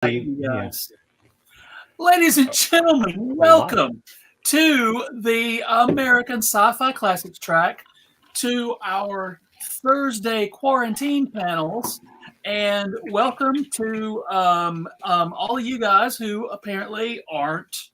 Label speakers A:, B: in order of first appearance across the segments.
A: You
B: Yeah.
A: guys. Ladies and gentlemen, welcome to the American Sci-Fi Classics Track, to our Thursday quarantine panels, and welcome to all of you guys who apparently aren't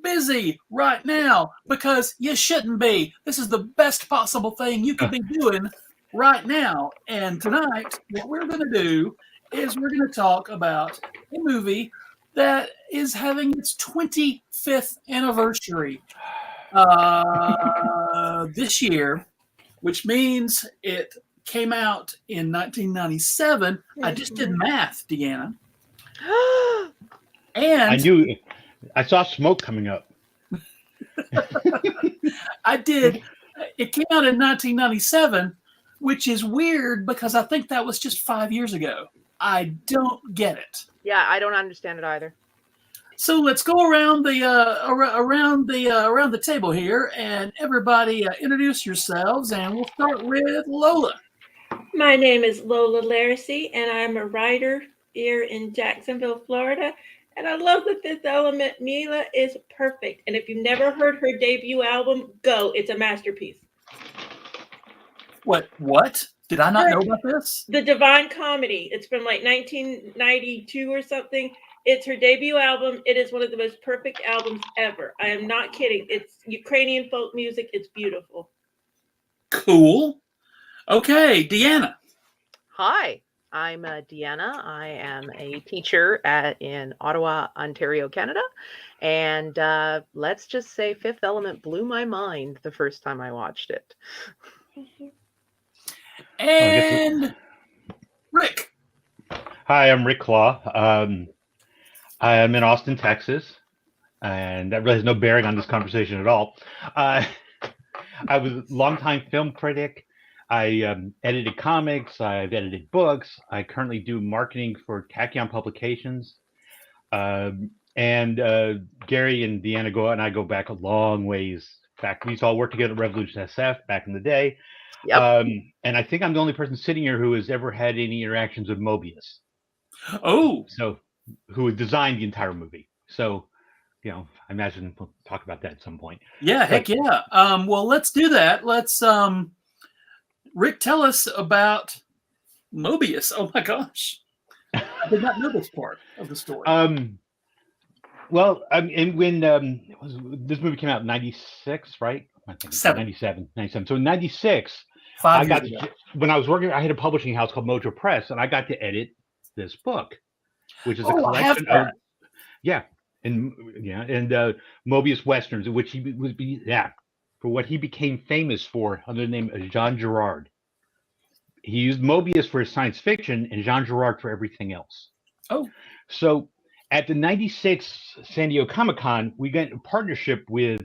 A: busy right now, because you shouldn't be. This is the best possible thing you could be doing right now. And tonight, what we're going to do is we're going to talk about a movie that is having its 25th anniversary this year, which means it came out in 1997. I just did math, Deanna. And
B: I saw smoke coming up.
A: I did. It came out in 1997, which is weird because I think that was just 5 years ago. I don't get it.
C: Yeah, I don't understand it either.
A: So let's go around the table here, and everybody introduce yourselves, and we'll start with Lola.
D: My name is Lola Lariscy, and I'm a writer here in Jacksonville, Florida. And I love The Fifth Element. Milla is perfect. And if you've never heard her debut album, go. It's a masterpiece.
A: What? Did I not know about this?
D: The Divine Comedy. It's from like 1992 or something. It's her debut album. It is one of the most perfect albums ever. I am not kidding. It's Ukrainian folk music. It's beautiful.
A: Cool. Okay, Deanna.
C: Hi, I'm Deanna. I am a teacher in Ottawa, Ontario, Canada. And let's just say Fifth Element blew my mind the first time I watched it.
A: And Rick.
B: Hi, I'm Rick Klaw. I am in Austin, Texas, and that really has no bearing on this conversation at all. I was a longtime film critic. I edited comics. I've edited books. I currently do marketing for Tachyon Publications. And Gary and Deanna and I go back a long ways. In fact, we used to all work together at Revolution SF back in the day.
C: Yep.
B: And I think I'm the only person sitting here who has ever had any interactions with Moebius.
A: Oh.
B: So, who designed the entire movie. So, I imagine we'll talk about that at some point.
A: Yeah, heck yeah. Well, let's do that. Let's, Rick, tell us about Moebius. Oh my gosh. I did not know this part of the story.
B: Well, and when this movie came out in 96, right? I think 97. So in 96, when I was working, I had a publishing house called Mojo Press, and I got to edit this book, which is a collection of Moebius westerns, in which he would be for what he became famous for under the name of Jean Girard. He used Moebius for his science fiction and Jean Girard for everything else.
A: Oh,
B: so at the 96 San Diego Comic-Con, we got a partnership with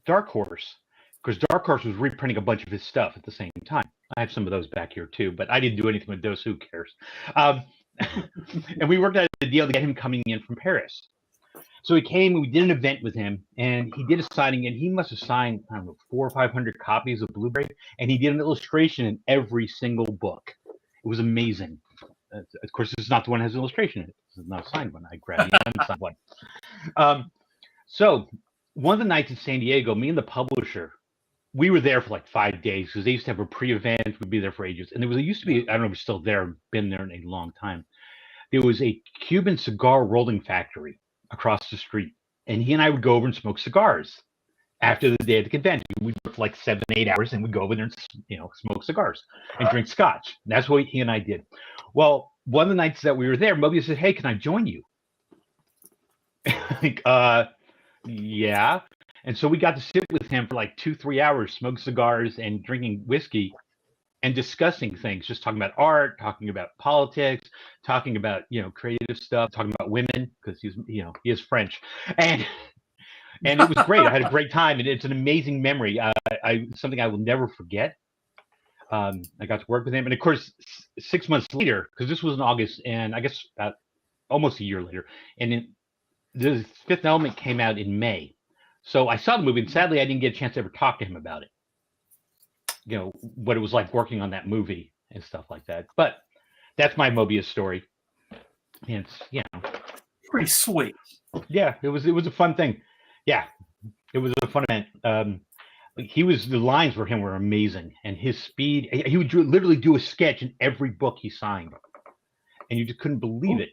B: Dark Horse, because Dark Horse was reprinting a bunch of his stuff at the same time. I have some of those back here too, but I didn't do anything with those. Who cares? And we worked out a deal to get him coming in from Paris. So he came, and we did an event with him, and he did a signing, and he must have signed, 400 or 500 copies of Blu-ray, and he did an illustration in every single book. It was amazing. Of course, this is not the one that has an illustration in it. This is not a signed one. I grabbed the unsigned one. So one of the nights in San Diego, me and the publisher, we were there for like 5 days because they used to have a pre-event. We'd be there for ages. And there used to be, I don't know if it's still there, been there in a long time. There was a Cuban cigar rolling factory across the street. And he and I would go over and smoke cigars after the day of the convention. We'd work for like 7-8 hours, and we'd go over there and smoke cigars and drink scotch. And that's what he and I did. Well, one of the nights that we were there, Moebius said, "Hey, can I join you?" Like, yeah. And so we got to sit with him for like 2-3 hours, smoke cigars and drinking whiskey and discussing things, just talking about art, talking about politics, talking about, creative stuff, talking about women, because he is French. And it was great. I had a great time, and it's an amazing memory. Something I will never forget. I got to work with him. And of course, 6 months later, because this was in August, and I guess about almost a year later, and the Fifth Element came out in May. So I saw the movie, and sadly, I didn't get a chance to ever talk to him about it. What it was like working on that movie and stuff like that. But that's my Moebius story. And it's
A: Pretty sweet.
B: yeah, it was a fun thing. Yeah, it was a fun event. The lines for him were amazing, and his speed. He would literally do a sketch in every book he signed, and you just couldn't believe it.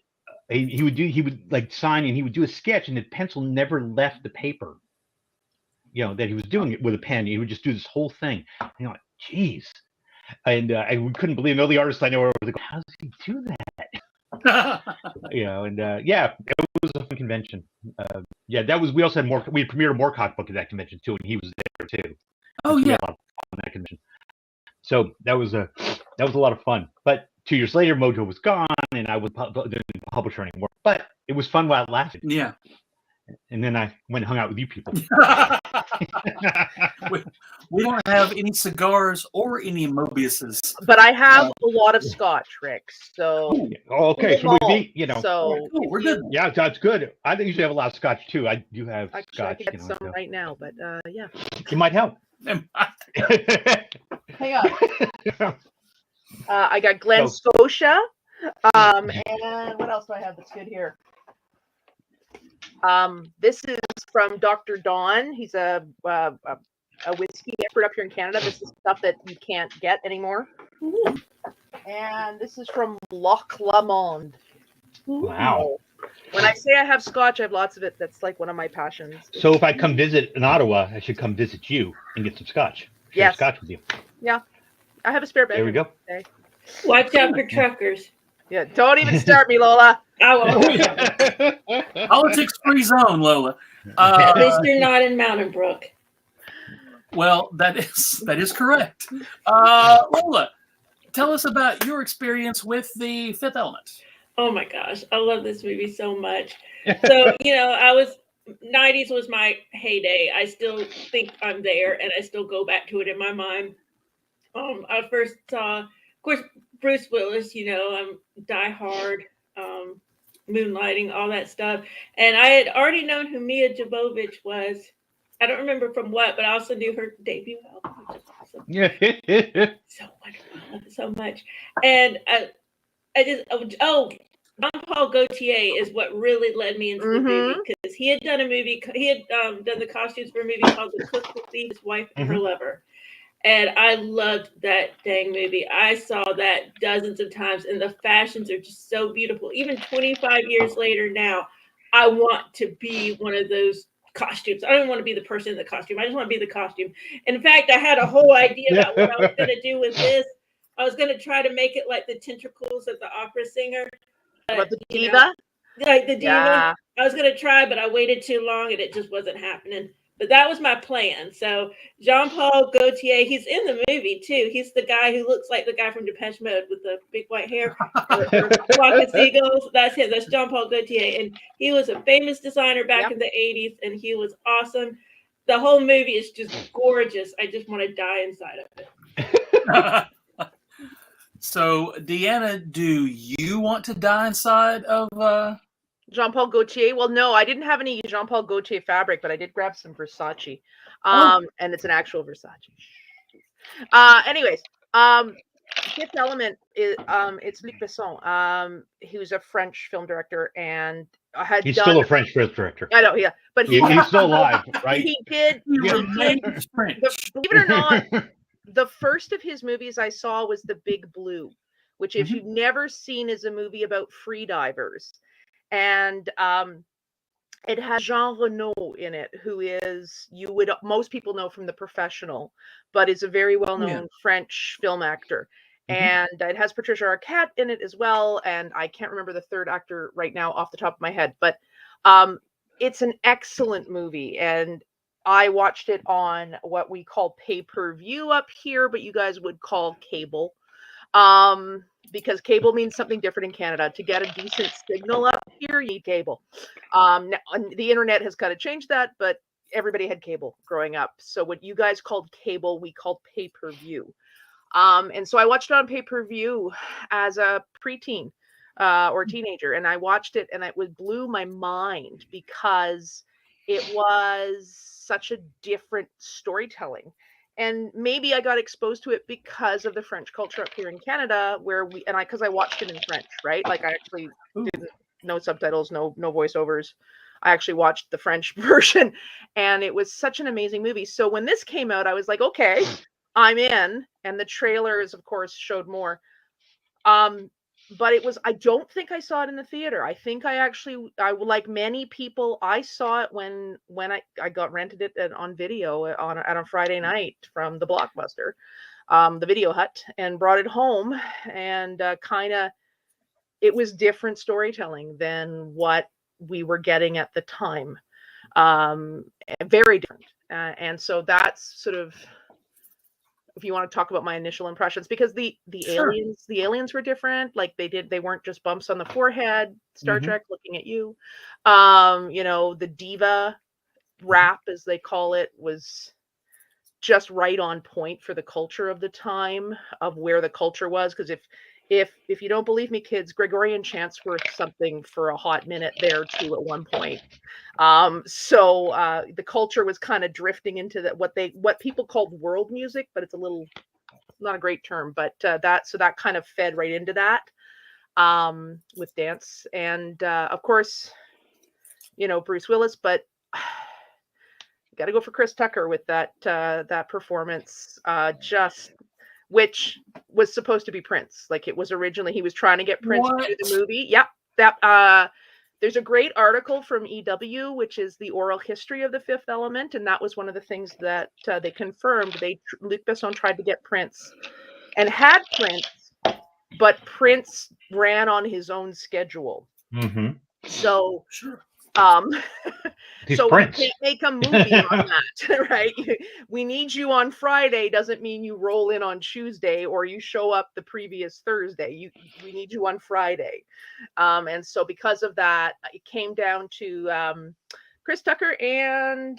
B: He would like sign, and he would do a sketch, and the pencil never left the paper. That he was doing it with a pen. He would just do this whole thing. And you're like, geez. And we couldn't believe it. All the artists I know were like, how does he do that? It was a fun convention. That was. We also had we had premiered a Moorcock book at that convention too, and he was there too.
A: Oh
B: We
A: yeah.
B: had a lot of fun at that convention. So that was a lot of fun. But 2 years later, Mojo was gone, and I didn't publish her anymore. But it was fun while it lasted.
A: Yeah.
B: And then I went and hung out with you people.
A: We don't have any cigars or any Moebiuses.
C: But I have a lot of scotch, Rick. So
B: okay, so we
C: So
A: cool, we're good.
B: Yeah, that's good. I think you should have a lot of scotch too. I do have
C: actually,
B: scotch.
C: I could get some right now, but yeah.
B: It might help.
C: Hang on. I got Glen Scotia. And what else do I have that's good here? This is from Dr. Don. He's a whiskey expert up here in Canada. This is stuff that you can't get anymore. Ooh. And this is from Loch Lomond.
B: Wow.
C: When I say I have scotch, I have lots of it. That's like one of my passions.
B: So if I come visit in Ottawa, I should come visit you and get some scotch. Share scotch with you.
C: Yeah. I have a spare bed.
B: There we go.
C: Okay.
D: Watch out for truckers.
C: Yeah, don't even start me, Lola.
D: I won't.
A: Politics-free zone, Lola.
D: At least you're not in Mountain Brook.
A: Well, that is correct. Lola, tell us about your experience with The Fifth Element.
D: Oh my gosh, I love this movie so much. So, 90s was my heyday. I still think I'm there, and I still go back to it in my mind. I first saw, of course, Bruce Willis, I'm Die Hard, Moonlighting, all that stuff. And I had already known who Milla Jovovich was. I don't remember from what, but I also knew her debut album, which is awesome.
B: Yeah.
D: So wonderful. I love it so much. And Jean-Paul Gaultier is what really led me into the movie, because he had done a movie. He had done the costumes for a movie called The Cook Will Feed His Wife and Her Lover. And I loved that dang movie. I saw that dozens of times, and the fashions are just so beautiful. Even 25 years later now, I want to be one of those costumes. I don't want to be the person in the costume. I just want to be the costume. In fact, I had a whole idea about what I was going to do with this. I was going to try to make it like the tentacles of the opera singer.
C: What, the diva?
D: Like the diva.
C: Yeah.
D: I was going to try, but I waited too long, and it just wasn't happening. But that was my plan. So Jean-Paul Gaultier, he's in the movie too. He's the guy who looks like the guy from Depeche Mode with the big white hair, or Flock of Seagulls. That's him. That's Jean-Paul Gaultier, and he was a famous designer back in the 80s, and he was awesome. The whole movie is just gorgeous. I just want to die inside of it.
A: So, Deanna, do you want to die inside of
C: Jean-Paul Gaultier? Well, no, I didn't have any Jean-Paul Gaultier fabric, but I did grab some Versace. And it's an actual Versace. Anyways, Fifth Element is it's Luc Besson. He was a French film director, and
B: He's still a French film director.
C: I know, yeah, but
B: he's still alive, right?
C: He did.
A: French?
C: Believe it or not, the first of his movies I saw was The Big Blue, which, if you've never seen, is a movie about free divers. And it has Jean Reno in it, who is, most people know from The Professional, but is a very well-known French film actor. And it has Patricia Arquette in it as well. And I can't remember the third actor right now off the top of my head, but it's an excellent movie. And I watched it on what we call pay-per-view up here, but you guys would call cable. Because cable means something different in Canada. To get a decent signal up here, you need cable. Now, the internet has kind of changed that, but everybody had cable growing up. So what you guys called cable, we called pay-per-view. And so I watched it on pay-per-view as a preteen or teenager, and I watched it, and it blew my mind because it was such a different storytelling. And maybe I got exposed to it because of the French culture up here in Canada, because I watched it in French, right? Like I actually didn't no subtitles, no voiceovers. I actually watched the French version, and it was such an amazing movie. So when this came out, I was like, okay, I'm in. And the trailers, of course, showed more. But I don't think I saw it in the theater. I think I like many people, I saw it when I got rented it on video on a Friday night from the Blockbuster, the Video Hut, and brought it home, and it was different storytelling than what we were getting at the time. Very different. And so that's sort of, if you want to talk about my initial impressions, because the
A: Sure.
C: aliens were different. Like they weren't just bumps on the forehead, Star Trek looking at you. The diva rap, as they call it, was just right on point for the culture of the time, of where the culture was. Because if you don't believe me, kids, Gregorian chants were something for a hot minute there too at one point. So the culture was kind of drifting into what people called world music, but it's a little, not a great term, but that kind of fed right into that, with dance, and of course, Bruce Willis, but got to go for Chris Tucker with that performance, which was supposed to be Prince. Like, it was originally, he was trying to get Prince to do the movie. Yep. There's a great article from EW, which is the oral history of The Fifth Element, and that was one of the things that they confirmed. Luc Besson tried to get Prince and had Prince, but Prince ran on his own schedule.
B: Mm-hmm.
C: So,
A: Sure.
C: So
B: Prince.
C: we can't make a movie on that, right? We need you on Friday doesn't mean you roll in on Tuesday or you show up the previous Thursday. We need you on Friday. And so because of that, it came down to Chris Tucker and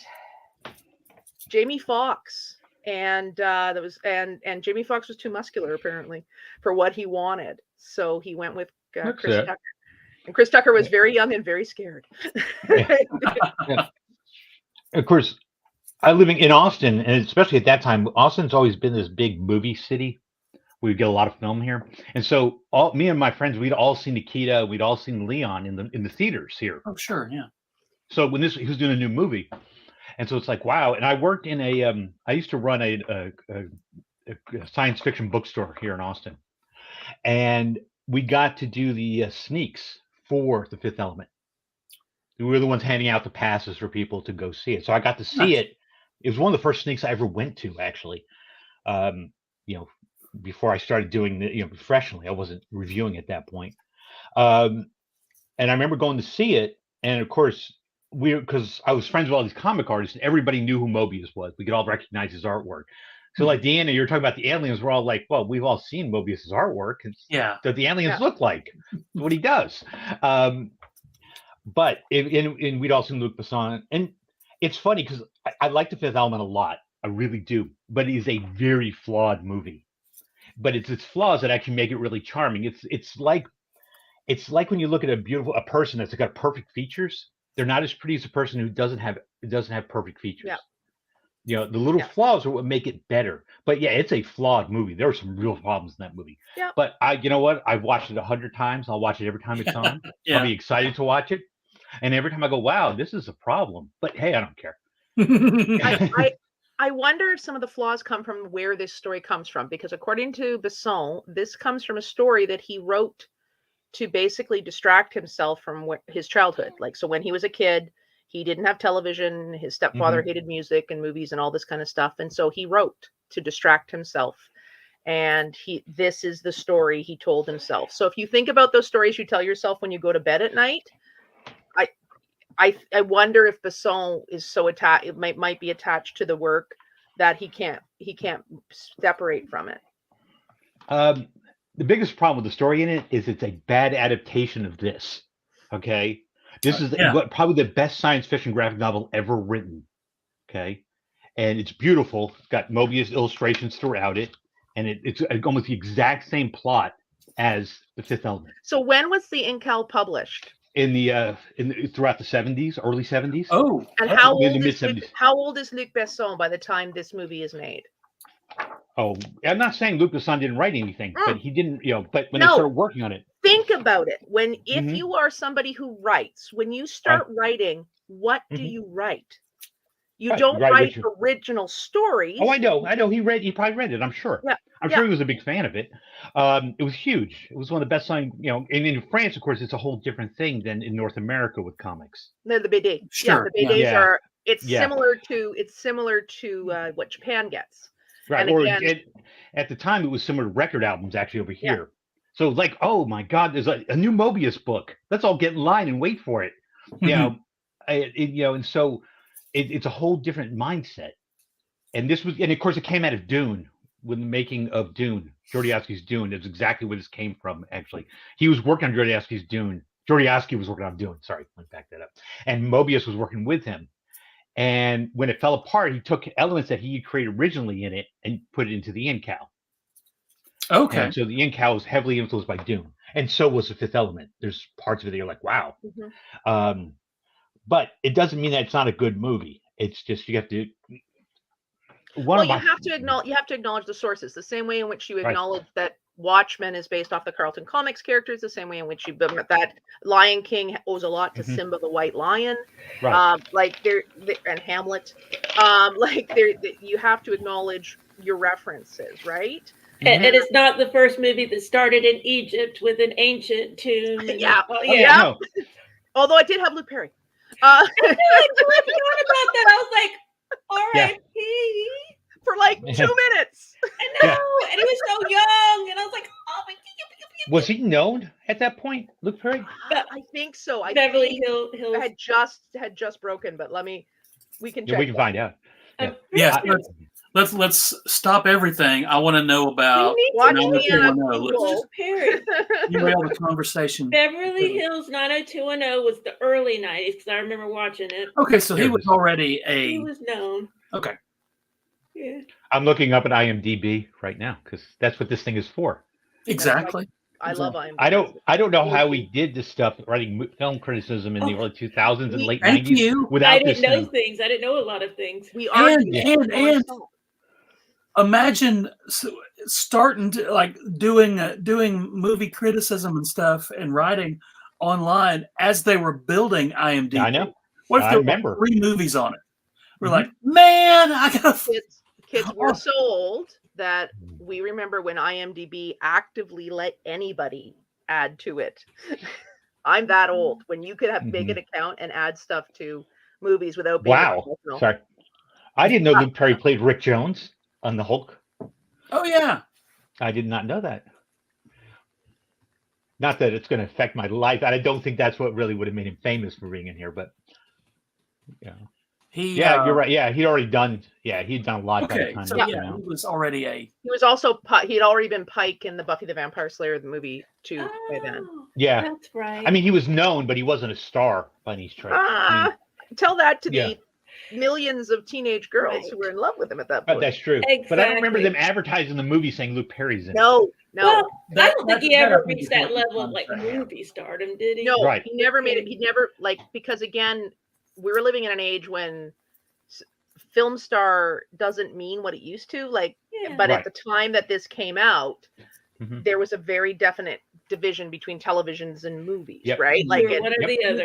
C: Jamie Foxx. And Jamie Foxx was too muscular apparently for what he wanted. So he went with Chris Tucker. And Chris Tucker was very young and very scared.
B: Yeah. Of course, I living in Austin, and especially at that time, Austin's always been this big movie city. We get a lot of film here, and so me and my friends, we'd all seen Nikita, we'd all seen Leon in the theaters here.
A: Oh, sure, yeah.
B: So when he was doing a new movie, and so it's like, wow. And I worked in I used to run a science fiction bookstore here in Austin, and we got to do the sneaks for The Fifth Element. We were the ones handing out the passes for people to go see it. So I got to see it. It was one of the first sneaks I ever went to, actually. Before I started doing professionally, I wasn't reviewing at that point. And I remember going to see it. And of course, because I was friends with all these comic artists, and everybody knew who Moebius was. We could all recognize his artwork. So like Deanna, you're talking about the aliens. We're all like, well, we've all seen Moebius's artwork.
A: Yeah.
B: What the aliens look like, what he does. But we'd all seen Luc Besson. And it's funny because I like The Fifth Element a lot. I really do. But it is a very flawed movie. But it's its flaws that actually make it really charming. It's like when you look at a person that's got perfect features. They're not as pretty as a person who doesn't have perfect features.
C: Yeah.
B: The little flaws are what make it better. But yeah, it's a flawed movie. There are some real problems in that movie. Yeah. But you know what? I've watched it 100 times. I'll watch it every time it's on. Yeah. I'll be excited to watch it. And every time I go, wow, this is a problem. But hey, I don't care.
C: I wonder if some of the flaws come from where this story comes from. Because according to Besson, this comes from a story that he wrote to basically distract himself from his childhood. Like, so when he was a kid, he didn't have television. His stepfather hated music and movies and all this kind of stuff. And so he wrote to distract himself. And this is the story he told himself. So if you think about those stories you tell yourself when you go to bed at night, I wonder if Besson is so attached, it might be attached to the work that he can't separate from it.
B: The biggest problem with the story in it is it's a bad adaptation of this. Okay. This is probably the best science fiction graphic novel ever written. Okay. And it's beautiful. It's got Moebius illustrations throughout it. And it's almost the exact same plot as The Fifth Element.
C: So when was the Incal published?
B: Throughout the 70s, early 70s.
C: Oh. And how old is Luc Besson by the time this movie is made?
B: Oh, I'm not saying Luc Besson didn't write anything, but he didn't, but when they
C: No.
B: started working on it.
C: Think about it. If
B: Mhm.
C: you are somebody who writes, when you start writing, what do
B: Mhm.
C: you write? You
B: Right,
C: don't
B: right,
C: write
B: Richard.
C: original stories.
B: Oh, I know. He probably read it. I'm sure.
C: Yeah.
B: I'm sure he was a big fan of it. It was huge. It was one of the best selling, and in France, of course, it's a whole different thing than in North America with comics.
C: The BD.
A: Sure,
C: Yeah, the BDs
B: yeah.
C: are. It's
B: Yeah.
C: similar to what Japan gets.
B: Right.
C: And
B: Or
C: again,
B: at the time, it was similar to record albums actually over here. So like, oh my God, there's a new Moebius book. Let's all get in line and wait for it. And so it's a whole different mindset. And of course, it came out of Dune, with the making of Dune, Jodorowsky's Dune. That's exactly where this came from. Actually, he was working on Jodorowsky's Dune. Jodorowsky was working on Dune. Sorry, let me back that up. And Moebius was working with him. And when it fell apart, he took elements that he created originally in it and put it into the InCal.
A: Okay.
B: And so the InCal was heavily influenced by Dune, and so was the Fifth Element. There's parts of it that you're like, wow. But it doesn't mean that it's not a good movie. It's just you have to.
C: You have to acknowledge the sources. The same way in which you acknowledge that Watchmen is based off the Carlton Comics characters, the same way in which that Lion King owes a lot to Simba the White Lion, and Hamlet. You have to acknowledge your references, right?
D: And it's not the first movie that started in Egypt with an ancient tomb.
C: No. Although I did have Luke Perry.
D: I forgot about that. I was like, R.I.P.
C: For like 2 minutes.
D: I know, and he was so young, and I was like, oh my God.
B: Was he known at that point, Luke Perry?
C: I think so.
D: Beverly Hills
C: had just broken, but we can check.
B: We can find out.
A: Let's stop everything. I want to know about
C: Luc
A: Perry. Derail the conversation.
D: Beverly Hills 90210 was the early 90s because I remember watching it.
A: Okay, so he was already
D: he was known.
A: Okay.
D: Yeah.
B: I'm looking up at IMDb right now because that's what this thing is for.
A: Exactly.
C: I love IMDb.
B: I don't know how he did this stuff, writing film criticism in the early 2000s and late 90s.
D: I didn't know things. I didn't know a lot of things.
A: And imagine starting to doing movie criticism and stuff and writing online as they were building IMDb.
B: I know.
A: What if there were 3 movies on it? We're like, man, I gotta.
C: Kids were so old that we remember when IMDb actively let anybody add to it. I'm that old when you could make an account and add stuff to movies without being
B: professional. Sorry, I didn't know Luke Perry played Rick Jones on the Hulk.
A: Oh yeah,
B: I did not know that. Not that it's going to affect my life. I don't think that's what really would have made him famous for being in here, but you're right. Yeah, he'd already done. Yeah, he'd done a lot by the time.
A: So he was already
C: He was also he'd already been Pike in the Buffy the Vampire Slayer movie too by then.
B: Yeah,
D: that's right.
B: I mean, he was known, but he wasn't a star by any stretch.
C: Tell that to the millions of teenage girls who were in love with him at that point.
B: That's true.
D: Exactly.
B: But I don't remember them advertising the movie saying Luke Perry's in it.
C: No.
D: Well, I don't think he ever reached that level of movie stardom, did he?
C: No, he never made it. He never because again, we were living in an age when film star doesn't mean what it used to. But at the time that this came out, there was a very definite division between televisions and movies, right?
D: One or the other.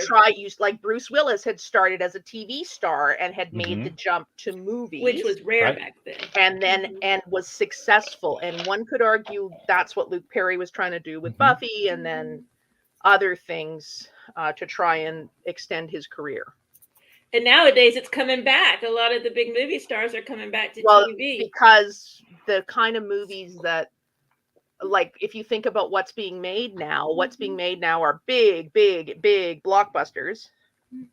C: Bruce Willis had started as a TV star and had made the jump to movies,
D: which was rare back then,
C: and then and was successful. And one could argue that's what Luke Perry was trying to do with Buffy, and then other things to try and extend his career.
D: And nowadays it's coming back. A lot of the big movie stars are coming back to TV
C: because the kind of movies that, if you think about what's being made now are big blockbusters,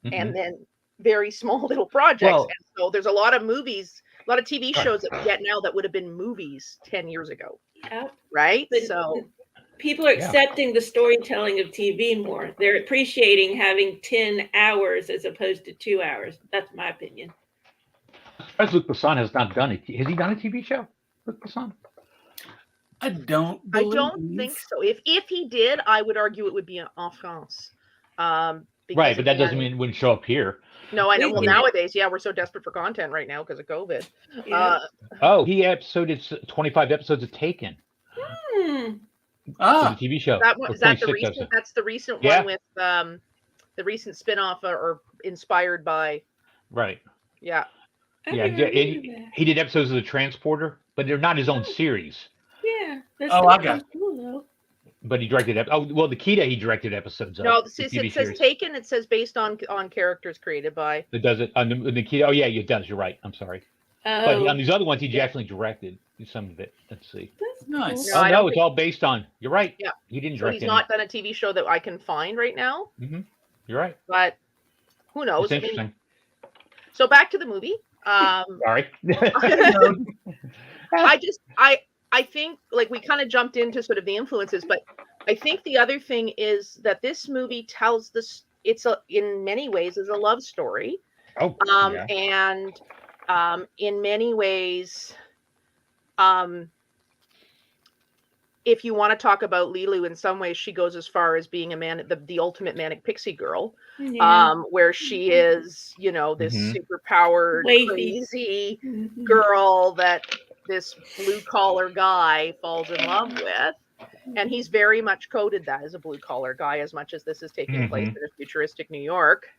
C: and then very small little projects. And so there's a lot of movies, a lot of TV shows that we get now that would have been movies 10 years ago. Right?
D: But so people are accepting the storytelling of TV more. They're appreciating having 10 hours as opposed to 2 hours. That's my opinion.
B: As Luc Besson has not done it. Has he done a TV show, Luc Besson?
A: I don't think
C: so. If he did, I would argue it would be en France.
B: Right, but that doesn't
C: again,
B: mean it wouldn't show up here.
C: No, I know.
D: We
C: Well,
D: did.
C: nowadays, yeah, we're so desperate for content right now because of COVID.
D: Yeah.
B: He episoded 25 episodes of Taken.
D: Hmm.
B: For the
A: Ah,
B: TV show.
C: Is that the
B: 26
C: recent?
B: episodes.
C: That's the recent
B: Yeah.
C: one with the recent spinoff or inspired by.
B: Right.
C: Yeah.
D: I
B: Yeah,
D: never heard of that.
B: he did episodes of The Transporter, but they're not his own series.
D: Yeah. That's
A: Oh, I got it.
D: cool though.
B: But he directed. Nikita, he directed episodes of.
C: No,
B: the
C: it
B: TV
C: says
B: series.
C: Taken. It says based on characters created by.
B: It does it on the Nikita. Oh yeah, it does. You're right. I'm sorry. But on these other ones, he actually directed some of it. Let's see.
D: That's
A: Nice.
C: No, I don't
B: it's all based on. You're right.
C: Yeah.
B: He didn't
C: So
B: direct.
C: he's not done a TV show that I can find right now.
B: Mm-hmm. You're right.
C: But who knows?
B: It's interesting.
C: So back to the movie.
B: Sorry.
C: I think like we kind of jumped into sort of the influences, but I think the other thing is that this movie tells this. In many ways is a love story.
B: Oh.
C: And in many ways, if you want to talk about Lilu, in some ways she goes as far as being the ultimate manic pixie girl, where she is, this super powered, crazy girl that this blue collar guy falls in love with. And he's very much coded that as a blue collar guy, as much as this is taking place in a futuristic New York.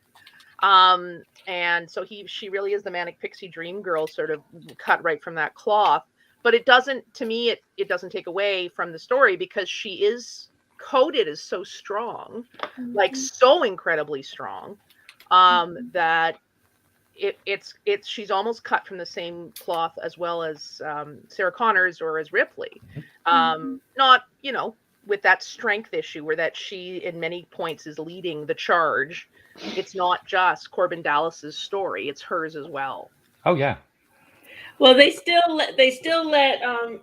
C: And so she really is the manic pixie dream girl, sort of cut right from that cloth. But it doesn't, to me, it doesn't take away from the story, because she is coded as so strong, like so incredibly strong, that she's almost cut from the same cloth as well as Sarah Connors or as Ripley. Not, with that strength issue where that she in many points is leading the charge. It's not just Corbin Dallas's story, it's hers as well.
B: Oh yeah.
D: Well, they still let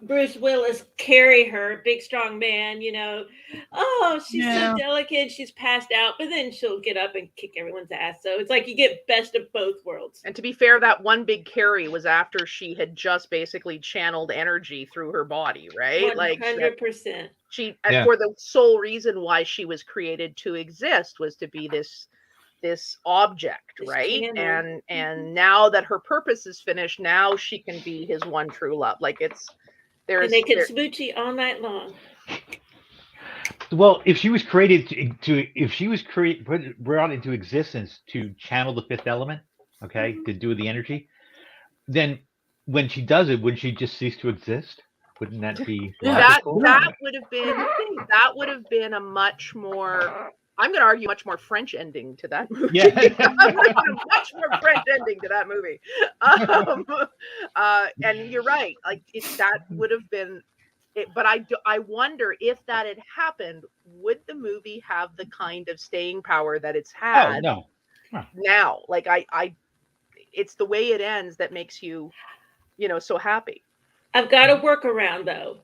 D: Bruce Willis carry her, big strong man. Oh, she's so delicate, she's passed out, but then she'll get up and kick everyone's ass. So it's like you get best of both worlds.
C: And to be fair, that one big carry was after she had just basically channeled energy through her body, right?
D: 100%.
C: She for the sole reason why she was created to exist was to be this object, right? And now that her purpose is finished, now she can be his one true love. And
D: they can smoochie all night long.
B: Well, if she was created brought into existence to channel the fifth element, to do with the energy, then when she does it, wouldn't she just cease to exist? Wouldn't that be logical?
C: That would have been a much more, I'm going to argue, much more French ending to that movie.
B: Yeah.
C: Much more French ending to that movie. And you're right. That would have been it. But I wonder if that had happened, would the movie have the kind of staying power that it's had?
B: Oh, no.
C: Now, it's the way it ends that makes you, so happy.
D: I've got a workaround though.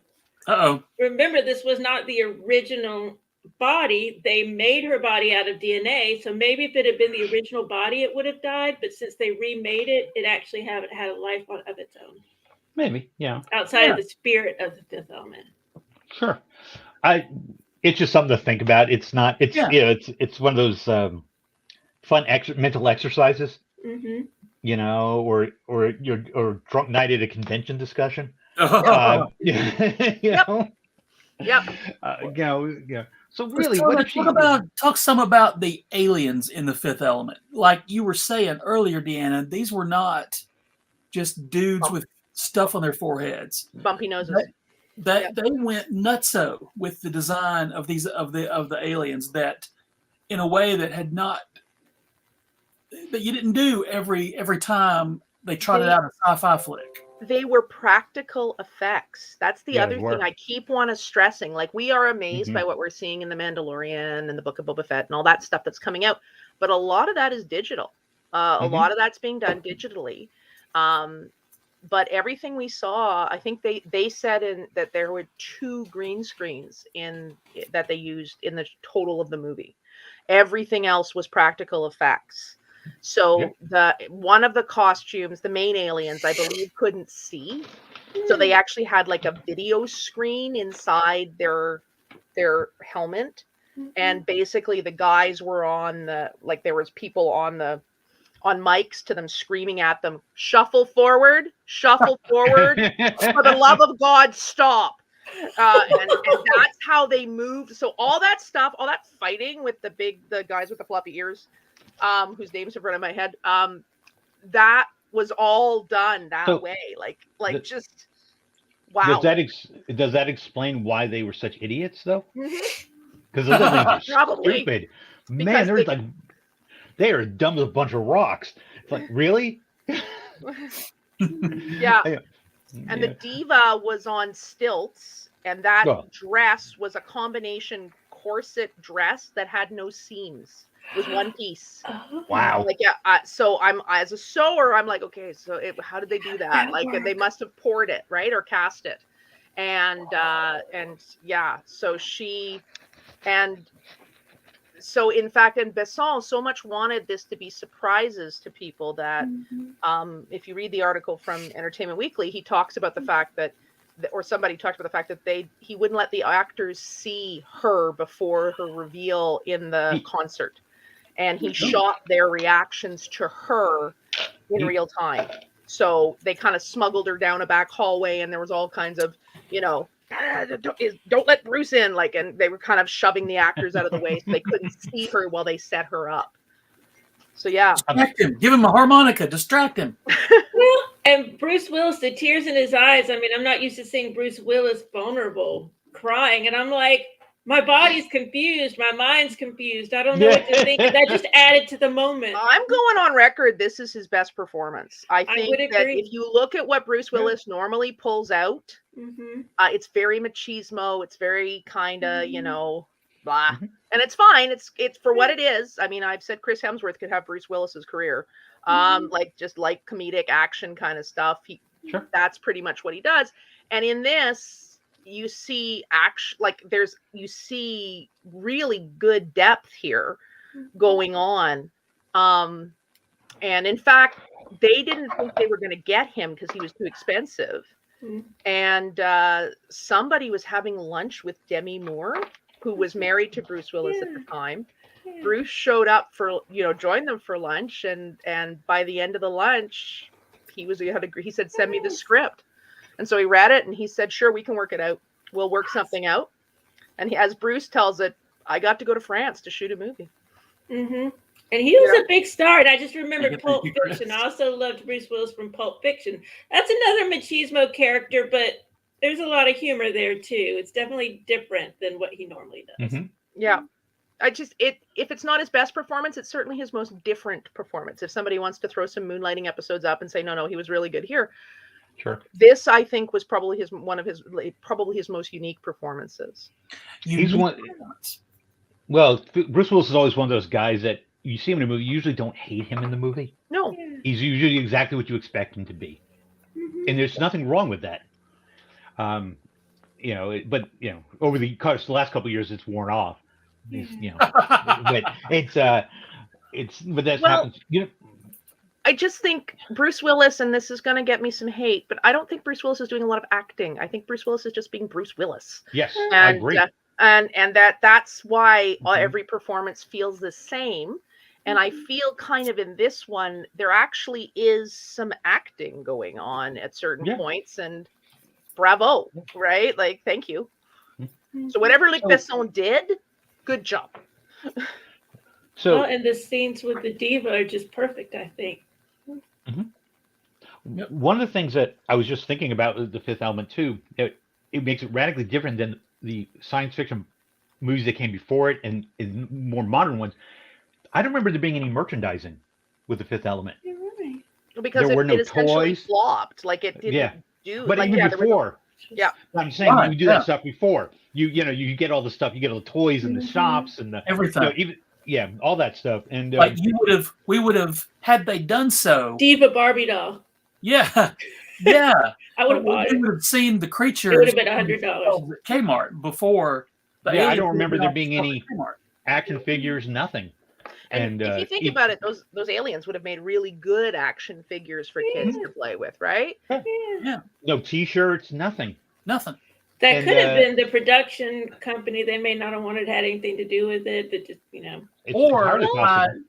A: Uh-oh.
D: Remember, this was not the original body. They made her body out of DNA, so maybe if it had been the original body it would have died, but since they remade it, it actually had a life of its own,
B: maybe, yeah,
D: outside of the spirit of the fifth element. Sure.
B: It's just something to think about. It's not, it's one of those fun mental exercises, or drunk night at a convention discussion. So really,
A: talk some about the aliens in the fifth element. Like you were saying earlier, Deanna, these were not just dudes with stuff on their foreheads,
C: bumpy noses.
A: They went nutso with the design of these of the aliens, that in a way that you didn't do every time they trotted out a sci-fi flick.
C: They were practical effects. That's the other thing I keep stressing. We are amazed by what we're seeing in The Mandalorian and the Book of Boba Fett and all that stuff that's coming out. But a lot of that is digital. A lot of that's being done digitally. But everything we saw, I think they said that there were 2 green screens that they used in the total of the movie. Everything else was practical effects. So one of the costumes, the main aliens, I believe, couldn't see. So they actually had a video screen inside their helmet. and basically the guys were on the, like, there was people on mics to them screaming at them, shuffle forward, for the love of God, stop. And that's how they moved. So all that stuff, all that fighting with the guys with the floppy ears, whose names have run in my head, that was all done that way. Just wow.
B: Does that explain why they were such idiots, though? Because
C: Mm-hmm.
B: those things are
C: Probably.
B: stupid. Man, they are dumb as a bunch of rocks. It's like, really?
C: Yeah. And the diva was on stilts, and that dress was a combination corset dress that had no seams. It was one piece.
B: Wow.
C: Like, yeah. So I'm, as a sewer, I'm like, okay, so how did they do that? Like, they must have poured it, right, or cast it, and yeah. So so in fact, and Besson so much wanted this to be surprises to people that, if you read the article from Entertainment Weekly, he talks about the fact that, or somebody talked about the fact that he wouldn't let the actors see her before her reveal in the concert, and he shot their reactions to her in real time. So they kind of smuggled her down a back hallway, and there was all kinds of, don't let Bruce in, like, and they were kind of shoving the actors out of the way so they couldn't see her while they set her up. So yeah,
A: distract him, give him a harmonica, distract him.
D: Well, and Bruce Willis, the tears in his eyes. I mean, I'm not used to seeing Bruce Willis vulnerable, crying, and I'm like, my body's confused, my mind's confused. I don't know what to think. That just added to the moment.
C: I'm going on record. This is his best performance. I think
D: would
C: that
D: agree.
C: if you look at what Bruce Willis normally pulls out, it's very machismo. It's very kind of, blah. And it's fine. It's for what it is. I mean, I've said Chris Hemsworth could have Bruce Willis's career. Like just like comedic action kind of stuff. That's pretty much what he does. And in this, you see you see really good depth here going on. And in fact, they didn't think they were going to get him because he was too expensive. And somebody was having lunch with Demi Moore, who was married to Bruce Willis at the time. Bruce showed up for, joined them for lunch, and by the end of the lunch, he said, send me the script. And so he read it, and he said, sure, we can work it out. We'll work something out. And as Bruce tells it, I got to go to France to shoot a movie.
D: And he was a big star. And I just remembered Pulp Fiction. I also loved Bruce Willis from Pulp Fiction. That's another machismo character, but there's a lot of humor there too. It's definitely different than what he normally does.
C: Yeah. If it's not his best performance, it's certainly his most different performance. If somebody wants to throw some moonlighting episodes up and say, no, he was really good here.
B: Sure.
C: This, I think, was probably his most unique performances.
B: He's one. Well, Bruce Willis is always one of those guys that you see him in a movie, you usually don't hate him in the movie.
C: No.
B: He's usually exactly what you expect him to be. And there's nothing wrong with that. Over the last couple of years, it's worn off. But that's happened.
C: I just think Bruce Willis, and this is going to get me some hate, but I don't think Bruce Willis is doing a lot of acting. I think Bruce Willis is just being Bruce Willis.
B: Yes, I agree.
C: And that's why every performance feels the same. And I feel kind of in this one, there actually is some acting going on at certain points, and bravo, right? Like, thank you. So whatever Luc Besson did, good job.
D: And the scenes with the diva are just perfect, I think.
B: One of the things that I was just thinking about with The Fifth Element too, it makes it radically different than the science fiction movies that came before it and more modern ones. I don't remember there being any merchandising with The Fifth Element.
D: You're right.
C: Because
B: there were no
C: essentially
B: toys.
C: Flopped. Like, it didn't do.
B: But even before. I'm saying you do that stuff before. You get all the stuff. You get all the toys in the shops and
A: everything.
B: All that stuff. And
A: we would have had they done so.
D: Diva Barbie doll.
A: Yeah.
D: I would have bought it.
A: We would have seen the creatures.
D: It would have been $100
A: at Kmart before.
B: I don't remember there being any action figures. Nothing.
C: And if you think about it, those aliens would have made really good action figures for kids to play with, right?
A: Yeah.
B: No T-shirts. Nothing.
D: That
B: And,
D: could have been the production company. They may not have wanted to have anything to do with it, but just,
B: It's
A: Or,
B: entirely possible.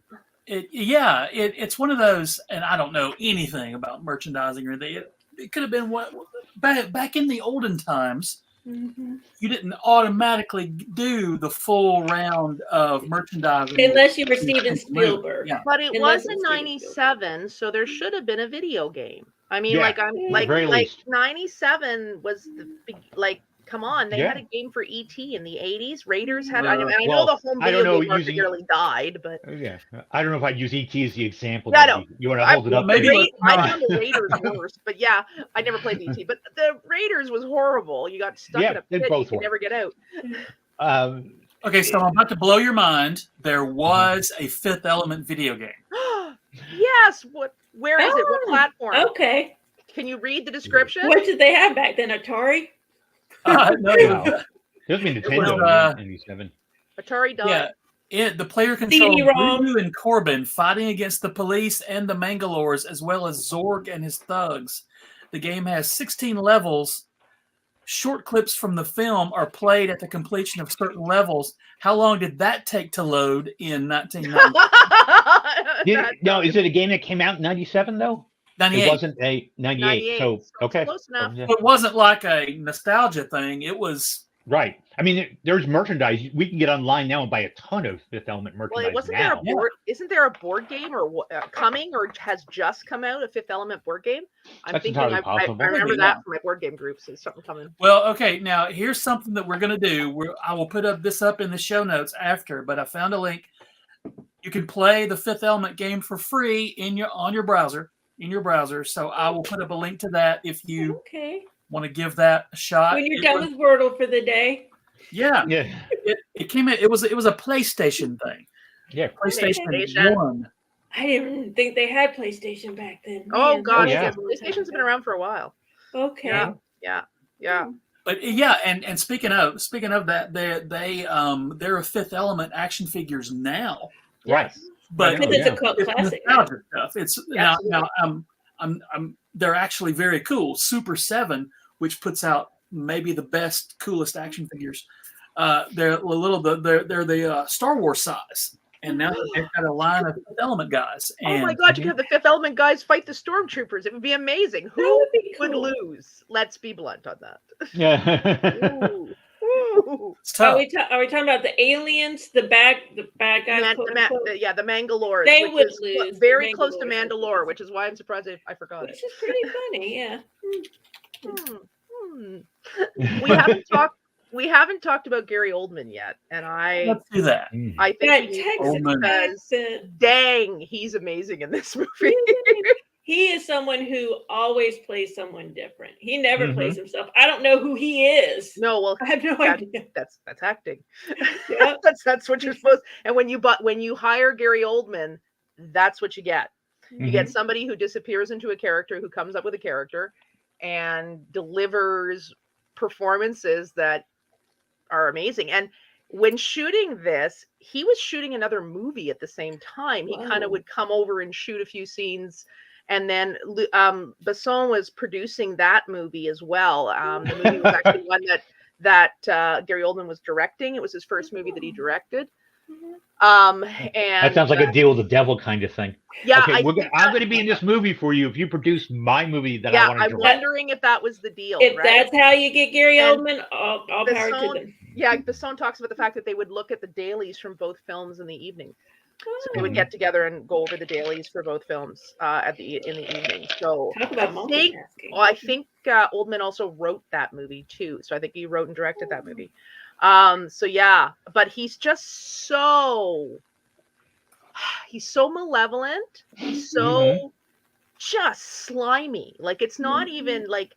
A: it's one of those, and I don't know anything about merchandising or anything. It could have been what back in the olden times. You didn't automatically do the full round of merchandising
D: unless you were Steven Spielberg.
A: Yeah.
C: But it
D: Unless
C: was in
D: it's Steven
C: '97, so there should have been a video game. I mean,
B: Yeah,
C: like I'm
B: at the
C: like
B: very
C: like
B: least.
C: '97 was the big, like, come on, they had
B: Yeah.
C: a game for ET in the '80s. Raiders had.
A: Well,
C: I know
B: well,
C: the home
B: I don't
C: video
B: know,
C: game market
B: using-
C: nearly died, but
B: Yeah, I don't know if I'd use ET as the example.
C: Yeah, I know.
B: You want to hold it up?
A: maybe
B: there?
A: let's
C: I
A: not.
C: found the Raiders worse. But yeah, I never played the ET. But the Raiders was horrible. You got stuck
B: Yeah,
C: in a
B: they
C: pit. You
B: both
C: could
B: were.
C: never get out.
A: Okay, so I'm about to blow your mind. There was a Fifth Element video game.
C: Yes. What? Where is it? What platform?
D: Okay.
C: Can you read the description?
D: What did they have back then? Atari?
A: No,
B: Wow. Doesn't mean
A: was,
B: Nintendo in '97.
C: Atari died.
A: the player controlled
D: CD-ROM.
A: Ryu and Corbin fighting against the police and the Mangalores, as well as Zorg and his thugs. The game has 16 levels. Short clips from the film are played at the completion of certain levels. How long did that take to load in 1990?
B: No, is it a game that came out in '97 though?
A: 98.
B: It wasn't a '98. So
C: it's
B: okay,
C: close enough.
B: Yeah.
A: It wasn't like a nostalgia thing. It was
B: Right. I mean, there's merchandise. We can get online now and buy a ton of Fifth Element
C: Well,
B: merchandise
C: wasn't
B: now.
C: there a board? Isn't there a board game or coming or has just come out a Fifth Element board game? I'm
B: That's
C: thinking
B: entirely
C: I
B: possible.
C: remember
A: Maybe,
C: that
A: yeah.
C: from my board game groups. There's something coming.
A: well. Okay, now here's something that we're gonna do. I will put this up in the show notes after, but I found a link. You can play the Fifth Element game for free on your browser. So I will put up a link to that if you
D: Okay.
A: want to give that a shot.
D: When you're done with Wordle for the day.
A: Yeah,
B: Yeah.
A: it came in. It was a PlayStation thing.
B: Yeah.
A: PlayStation
C: PlayStation.
A: 1.
D: I didn't think they had PlayStation back then.
C: Oh
D: Man,
C: gosh,
B: yeah.
C: yes, PlayStation's been around for a while.
D: Okay.
C: Yeah.
A: But yeah, and speaking of that, there are Fifth Element action figures now.
B: Right.
A: But
D: Because it's
B: Yeah.
D: a cult
A: it's
D: classic.
A: nostalgia stuff. It's now
C: Absolutely.
A: they're actually very cool. Super 7, which puts out maybe the best, coolest action figures. They're the Star Wars size, and now they've got a line of Fifth Element guys.
C: Oh
A: And
C: my God, you could have the Fifth Element guys fight the stormtroopers. It would be amazing.
D: That
C: Who
D: would be
C: would
D: cool.
C: lose? Let's be blunt on that.
B: Yeah.
C: Ooh. Ooh.
A: it's
D: Are
A: tough.
D: we talking about the aliens, the bad guys? quote, unquote?
C: The Mangalores.
D: They
C: which
D: would
C: is
D: lose.
C: very
D: The
C: close to
D: Mangalores.
C: Mandalore, which is why I'm surprised I forgot it.
D: Which is pretty funny, yeah.
C: We haven't talked about Gary Oldman yet, and I
A: Let's do that.
C: think
D: That
C: we need to,
D: Texas
A: Oldman.
C: because
D: accent.
C: dang, he's amazing in this movie.
D: He is someone who always plays someone different. He never
B: Mhm.
D: plays himself. I don't know who he is.
C: No, well,
D: I have no
C: Yeah.
D: idea.
C: that's acting.
D: Yeah.
C: that's what you're supposed. And when you hire Gary Oldman, that's what you get. You get somebody who disappears into a character, who comes up with a character, and delivers performances that are amazing. And when shooting this, he was shooting another movie at the same time. He kind
D: Wow.
C: of would come over and shoot a few scenes. And then Besson was producing that movie as well. The movie was actually one that Gary Oldman was directing. It was his first movie that he directed. And
B: That sounds like a deal with the devil kind of thing.
C: yeah,
B: Okay,
C: I
B: I'm
C: think
B: going to be in this movie for you if you produce my movie that I
C: yeah,
B: want to
C: I'm
B: direct.
C: wondering if that was the deal.
D: If
C: right?
D: that's how you get Gary
C: And
D: Oldman, all power to
C: Besson-
D: them.
C: Yeah, Besson talks about the fact that they would look at the dailies from both films in the evening. So they would
B: Mhm.
C: get together and go over the dailies for both films in the evening. So
D: Talk about
C: think-
D: multitasking.
C: I think Oldman also wrote that movie too. So I think he wrote and directed that movie. So yeah, but he's just he's so malevolent. He's so just slimy. Like it's not even like,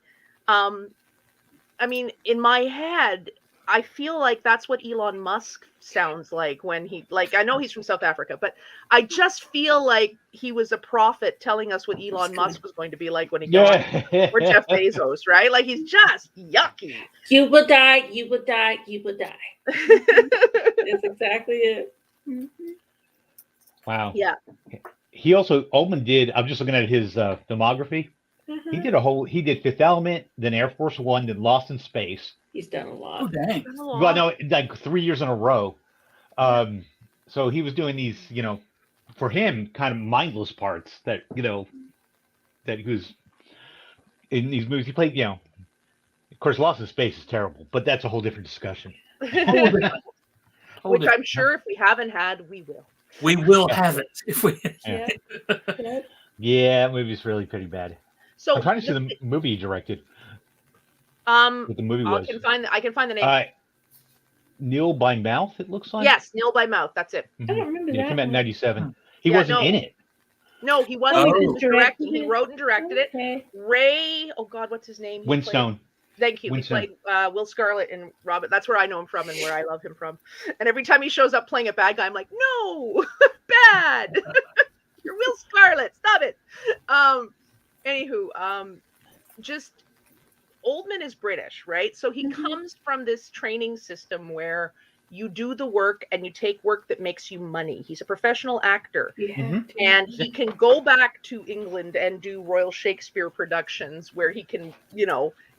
C: I mean, in my head, I feel like that's what Elon Musk sounds like when I know he's from South Africa, but I just feel like he was a prophet telling us what Elon Musk was going to be like when he got
B: Yeah.
C: or Jeff Bezos, right? Like he's just yucky.
D: You will die, you will die, you will die. That's exactly it.
B: Wow.
C: Yeah.
B: Oldman did, I'm just looking at his filmography. He did Fifth Element, then Air Force One, then Lost in Space,
D: He's done a
A: Oh,
D: lot.
A: dang.
B: Well, no, like 3 years in a row. So he was doing these, for him, kind of mindless parts that he was in these movies. He played, of course, Lost in Space is terrible, but that's a whole different discussion.
C: Which I'm sure if we haven't had, we will.
A: We will have it if we.
B: Yeah.
D: Yep.
B: Yeah, that movie's really pretty bad.
C: So
B: I'm trying to see the movie he directed. What the movie was.
C: I can find the name.
B: Neil by Mouth, it looks like.
C: Yes, Neil by Mouth. That's it.
D: I don't remember
B: It
D: that.
B: came out in
D: one.
B: '97. He wasn't in it.
C: No, he wasn't.
A: Oh.
C: He was directing. He wrote and directed it.
D: Okay.
C: Ray, oh God, what's his name?
B: Winstone.
C: Thank you.
B: Winston.
C: He played Will Scarlet and Robin. That's where I know him from and where I love him from. And every time he shows up playing a bad guy, I'm like, no, bad. You're Will Scarlet. Stop it. Anywho, just Oldman is British, right? So he comes from this training system where you do the work and you take work that makes you money. He's a professional actor.
D: Yeah.
C: And he can go back to England and do Royal Shakespeare productions where he can,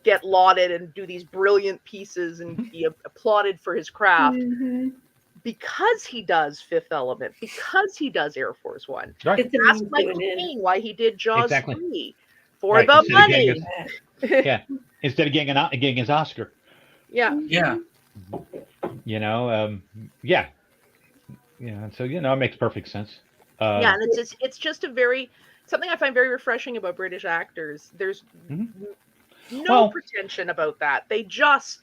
C: get lauded and do these brilliant pieces and be applauded for his craft because he does Fifth Element, because he does Air Force One.
B: Right.
D: It's
C: Ask
D: amazing
C: Michael
D: doing it.
C: Caine why he did Jaws
B: Exactly.
C: 3 for
B: Right,
C: the
B: instead of
C: money.
B: getting Instead of getting his Oscar.
C: Yeah.
A: Yeah.
B: Yeah. So it makes perfect sense.
C: Yeah, and it's just something I find very refreshing about British actors. There's no pretension about that. They just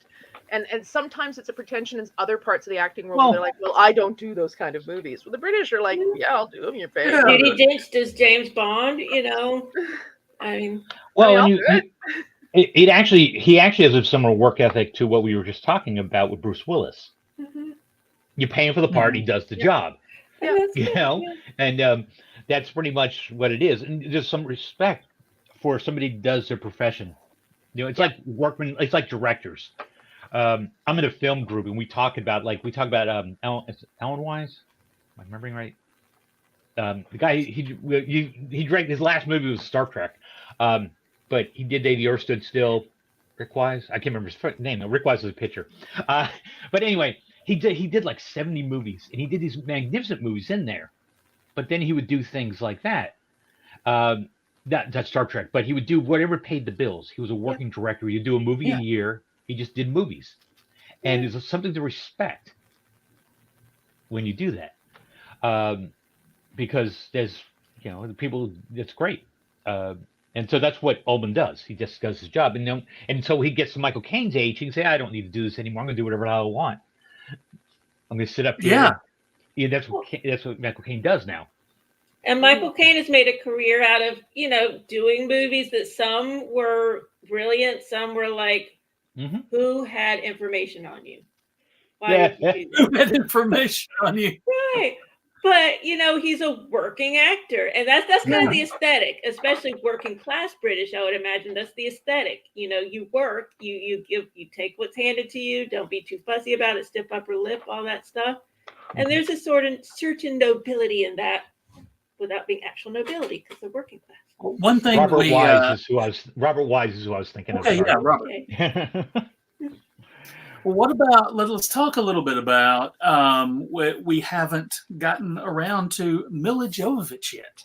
C: and sometimes it's a pretension in other parts of the acting world where they're like, well, I don't do those kind of movies. Well, the British are like, yeah, I'll do them. You're paying.
A: Yeah.
D: Judi Dench does James Bond, I mean.
B: Well, he actually has a similar work ethic to what we were just talking about with Bruce Willis. You pay him for the part, he does the job.
D: Yeah.
B: And that's pretty much what it is. And there's some respect for somebody who does their profession. It's like workmen. It's like directors. I'm in a film group, and we talk about Alan Wise. Am I remembering right? The guy he directed his last movie was Star Trek, but he did Day the Earth Stood Still. Rick Wise, I can't remember his name. Rick Wise is a pitcher. But anyway, he did like 70 movies, and he did these magnificent movies in there. But then he would do things like that. That's Star Trek, but he would do whatever paid the bills. He was a working director. He'd do a movie a year. He just did movies. And there's something to respect when you do that. Because there's, the people, it's great. And so that's what Oldman does. He just does his job. And so he gets to Michael Caine's age. He can say, I don't need to do this anymore. I'm going to do whatever I want. I'm going to sit up here. Yeah, that's what Michael Caine does now.
D: And Michael Caine has made a career out of, doing movies that some were brilliant, some were like, who had information on you? Why would you do
A: Who had information on you?
D: Right. But, he's a working actor. And that's kind of the aesthetic, especially working class British, I would imagine. That's the aesthetic. You work, you take what's handed to you. Don't be too fussy about it, stiff upper lip, all that stuff. And there's a certain nobility in that without being actual nobility because they're working class.
A: One thing
B: Robert Wise is who I was thinking of.
A: Okay, yeah, Robert.
D: Okay.
A: Well, what about, let's talk a little bit about, we haven't gotten around to Milla Jovovich yet.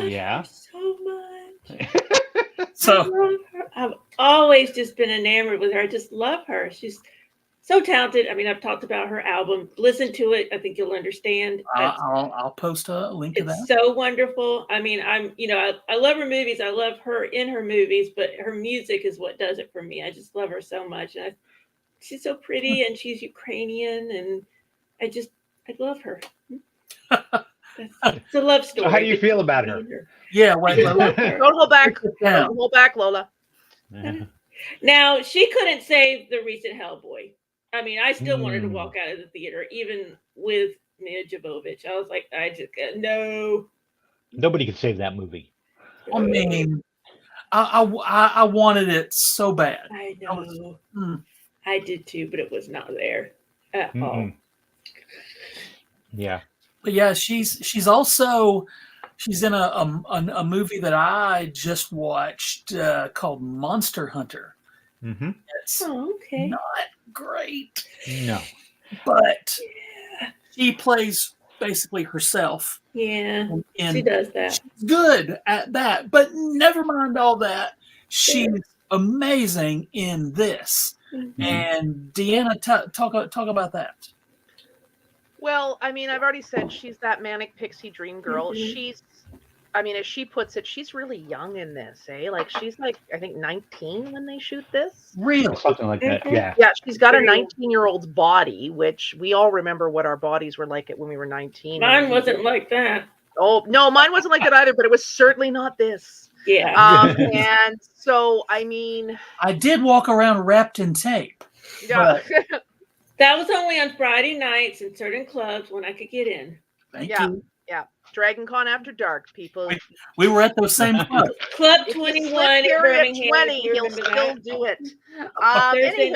B: Yeah.
D: So much.
A: So
D: I love her. I've always just been enamored with her. I just love her. She's so talented. I mean, I've talked about her album. Listen to it. I think you'll understand.
A: I'll post a link to that.
D: It's so wonderful. I mean, I love her movies. I love her in her movies, but her music is what does it for me. I just love her so much. And she's so pretty, and she's Ukrainian, and I love her. It's a love story.
B: So how do you feel about her?
A: Yeah, wait,
C: Don't hold back. Don't hold back, Lola.
D: Now, she couldn't save the recent Hellboy. I mean, I still wanted to walk out of the theater, even with Milla Jovovich. I was like, no.
B: Nobody could save that movie.
A: I mean, I wanted it so bad.
D: I know. I did too, but it was not there at all.
B: Yeah.
A: But yeah, she's in a movie that I just watched called Monster Hunter
B: Mm-hmm.
A: It's
D: okay.
A: not great.
B: No.
A: But she plays basically herself.
D: Yeah,
A: And
D: she does that.
A: she's good at that. But never mind all that. She's amazing in this.
D: Mm-hmm.
A: And Deanna, talk about that.
C: Well, I mean, I've already said she's that manic pixie dream girl.
D: Mhm.
C: I mean, as she puts it, she's really young in this, eh? Like she's like, I think 19 when they shoot this.
A: Real.
B: Something like that,
D: Mhm.
B: yeah.
C: Yeah, she's got a
D: True.
C: 19-year-old's body, which we all remember what our bodies were like when we were 19.
D: Mine wasn't like that.
C: Oh, no, mine wasn't like that either, but it was certainly not this.
D: Yeah.
C: And so, I mean,
A: I did walk around wrapped in tape.
C: yeah.
D: That was only on Friday nights in certain clubs when I could get in.
A: Thank
C: Yeah.
A: you.
C: Dragon Con After Dark, people.
A: We were at those same clubs.
D: Club
C: If you
D: 21
C: slip
D: in
C: Gary at
D: Birmingham.
C: 20,
D: if you
C: he'll
D: remember
C: still
D: that.
C: do it.
D: Thursday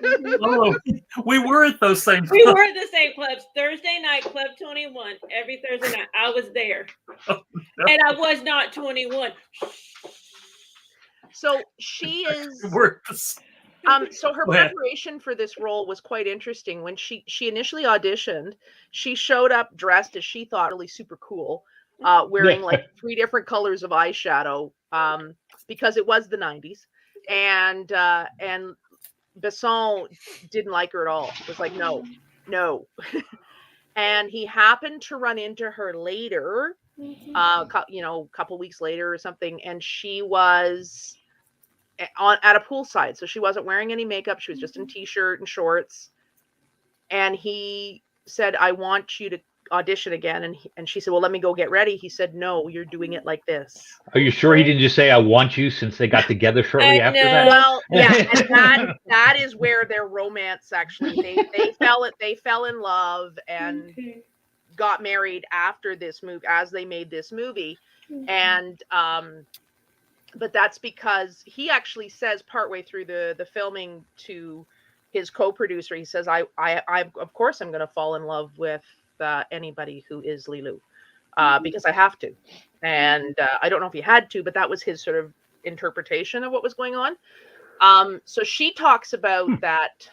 C: Anywho.
A: Oh, we were at those same
D: We
A: clubs.
D: were at the same clubs. Thursday night, Club 21. Every Thursday night, I was there.
A: Oh, no.
D: And I was not 21.
C: So she is.
A: We're
C: So her
A: Go ahead.
C: preparation for this role was quite interesting. When she initially auditioned, she showed up dressed as she thought really super cool, wearing like 3 different colors of eyeshadow, because it was the 90s, and Besson didn't like her at all. It was like no, and he happened to run into her later, a couple weeks later or something, and she was at a poolside, so she wasn't wearing any makeup. She was just in t-shirt and shorts, and he said, "I want you to audition again." And she said, "Well, let me go get ready." He said, "No, you're doing it like this."
B: Are you sure he didn't just say, "I want you," since they got together shortly
D: I
B: after
D: know.
B: that?
C: Well, yeah, and that is where their romance actually they fell in love and
D: Okay.
C: got married after this movie, as they made this movie. And but that's because he actually says partway through the filming to his co-producer, he says, I of course I'm going to fall in love with anybody who is Lilu, because I have to. And I don't know if he had to, but that was his sort of interpretation of what was going on. So she talks about that,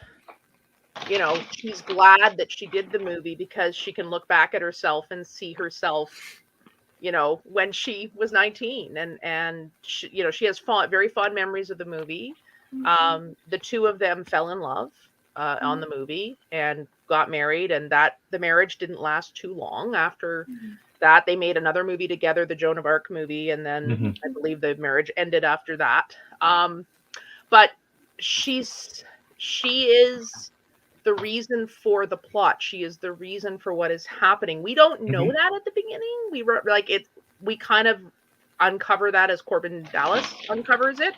C: she's glad that she did the movie because she can look back at herself and see herself, when she was 19, and she has very fond memories of the movie. The two of them fell in love on the movie and got married, and that the marriage didn't last too long. After that, they made another movie together, the Joan of Arc movie, and then I believe the marriage ended after that. But she is the reason for the plot. She is the reason for what is happening. We don't know that at the beginning. We kind of uncover that as Corbin Dallas uncovers it.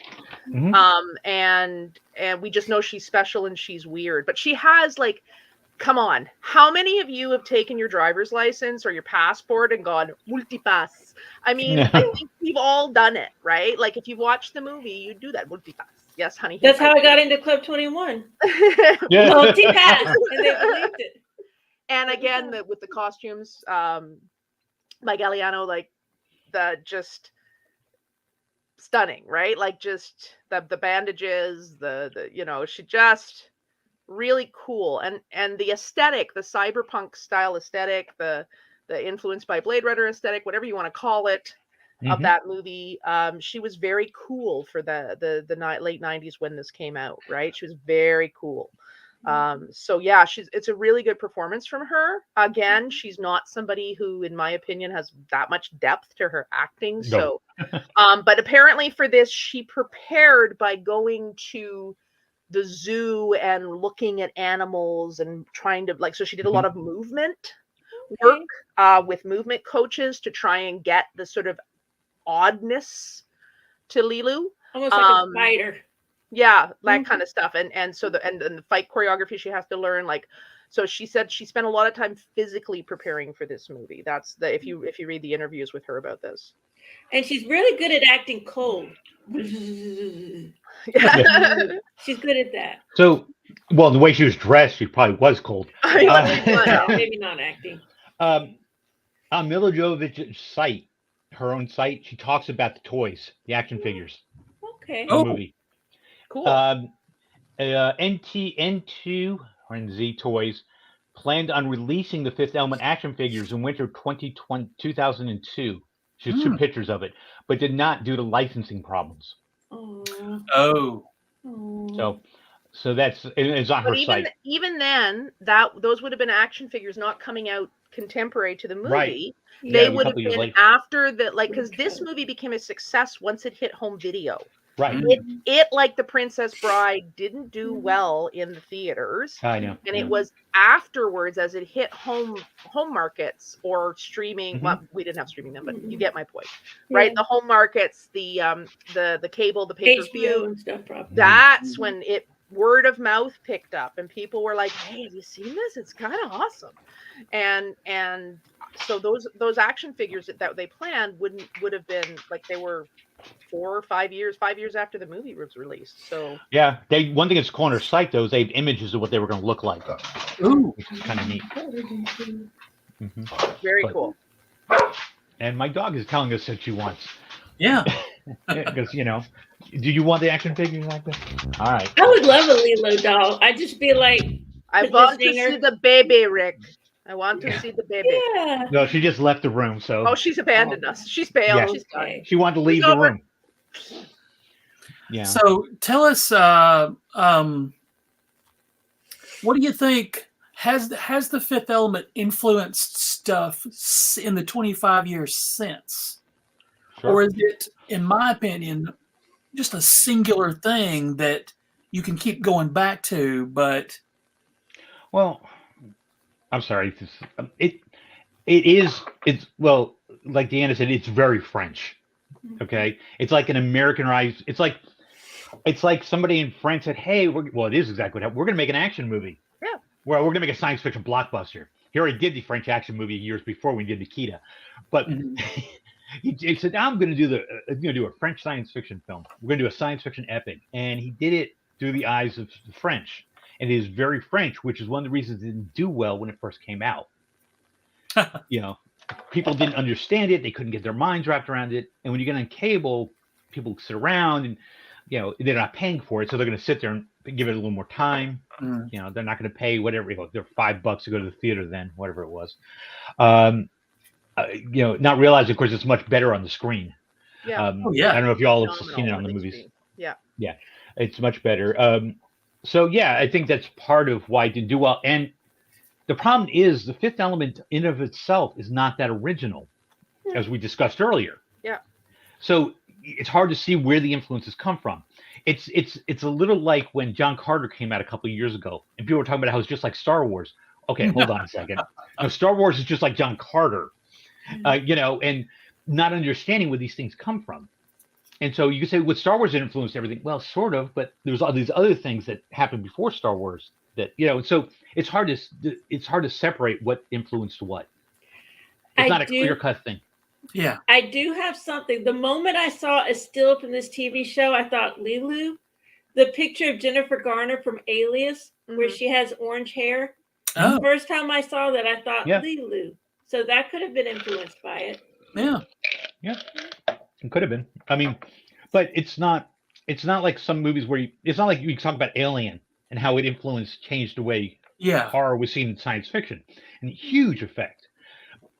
C: And we just know she's special and she's weird. But she has, like, come on, how many of you have taken your driver's license or your passport and gone multipass? I mean, I think we've all done it, right? Like, if you watch the movie, you do that multipass. Yes, honey.
D: That's how I got into Club 21.
B: Yeah.
D: Multi-pass, and they believed it.
C: And again, with the costumes, by Galliano, like, just stunning, right? Like, just the bandages, she just really cool, and the aesthetic, the cyberpunk style aesthetic, the influenced by Blade Runner aesthetic, whatever you want to call it, of that movie. She was very cool for the late 90s when this came out, right? She was very cool. So yeah, it's a really good performance from her. Again, she's not somebody who, in my opinion, has that much depth to her acting.
B: No.
C: So, but apparently for this, she prepared by going to the zoo and looking at animals and trying to, like, so she did a lot of movement work with movement coaches to try and get the sort of oddness to Lilu.
D: Almost like a spider.
C: Yeah, that kind of stuff. And so the fight choreography she has to learn, like, so she said she spent a lot of time physically preparing for this movie. That's if you read the interviews with her about this.
D: And she's really good at acting cold. She's good at that.
B: So, well, the way she was dressed, she probably was cold.
D: Maybe not acting.
B: On Milla Jovovich's site, her own site, she talks about the toys, the action figures
D: Okay.
B: in the movie.
C: Cool.
B: N2 or NZ Toys planned on releasing the Fifth Element action figures in winter 2002. Just two pictures of it, but did not due to licensing problems.
A: Oh.
B: So that's it's on her site.
C: Even then, those would have been action figures not coming out contemporary to the movie.
B: Right.
C: They would have been after the because this movie became a success once it hit home video.
B: Right.
C: It like The Princess Bride didn't do well in the theaters.
B: I know.
C: And it was afterwards as it hit home markets or streaming. Well, we didn't have streaming then, but you get my point. Right? The home markets, the cable, the pay-per-view
D: and stuff probably.
C: That's when it word of mouth picked up and people were like, hey, have you seen this? It's kind of awesome. And so those action figures that they planned would have been like they were 4 or 5 years after the movie was released. So
B: yeah, one thing that's cool on their site though is they have images of what they were going to look like.
A: Ooh,
B: which is kind of neat.
C: Very cool.
B: And my dog is telling us that she wants.
A: Yeah.
B: Because do you want the action figures like this? All right.
D: I would love a Lilo doll. I'd just be like,
C: I want to see the baby, Rick. I want to see the baby.
D: Yeah.
B: No, she just left the room. So.
C: Oh, she's abandoned us. She's bailed.
B: Yeah.
C: She's done.
B: She wanted to leave the room. Yeah.
A: So tell us, what do you think? Has the Fifth Element influenced stuff in the 25 years since?
B: Sure.
A: Or is it, in my opinion, just a singular thing that you can keep going back to, but...
B: Well, I'm sorry. It's like Deanna said, it's very French. Okay? It's like an Americanized... It's like somebody in France said, hey, it is exactly what happened. We're going to make an action movie.
C: Yeah.
B: Well, we're going to make a science fiction blockbuster. He already did the French action movie years before we did Nikita. But... He said, I'm going to do a French science fiction film. We're going to do a science fiction epic. And he did it through the eyes of the French. And it is very French, which is one of the reasons it didn't do well when it first came out. People didn't understand it. They couldn't get their minds wrapped around it. And when you get on cable, people sit around and, they're not paying for it. So they're going to sit there and give it a little more time. They're not going to pay whatever, they're $5 to go to the theater then, whatever it was. Not realizing, of course, it's much better on the screen.
C: Yeah.
B: I don't know if you all have seen it on the movies.
C: Screen. Yeah.
B: Yeah, it's much better. I think that's part of why it didn't do well. And the problem is the Fifth Element in of itself is not that original, as we discussed earlier.
C: Yeah.
B: So it's hard to see where the influences come from. It's a little like when John Carter came out a couple of years ago, and people were talking about how it's just like Star Wars. Okay, hold on a second. No, Star Wars is just like John Carter. And not understanding where these things come from. And so you could say, with Star Wars, it influenced everything. Well, sort of, but there's all these other things that happened before Star Wars that, so it's hard to separate what influenced what. It's not a clear-cut thing.
A: Yeah.
D: I do have something. The moment I saw a still from this TV show, I thought Lulu, the picture of Jennifer Garner from Alias, where she has orange hair.
A: Oh.
D: The first time I saw that, I thought Lulu. So that could have been influenced by it.
A: Yeah.
B: Yeah. It could have been. I mean, but it's not like some movies where it's not like you talk about Alien and how it changed the way horror was seen in science fiction. And a huge effect.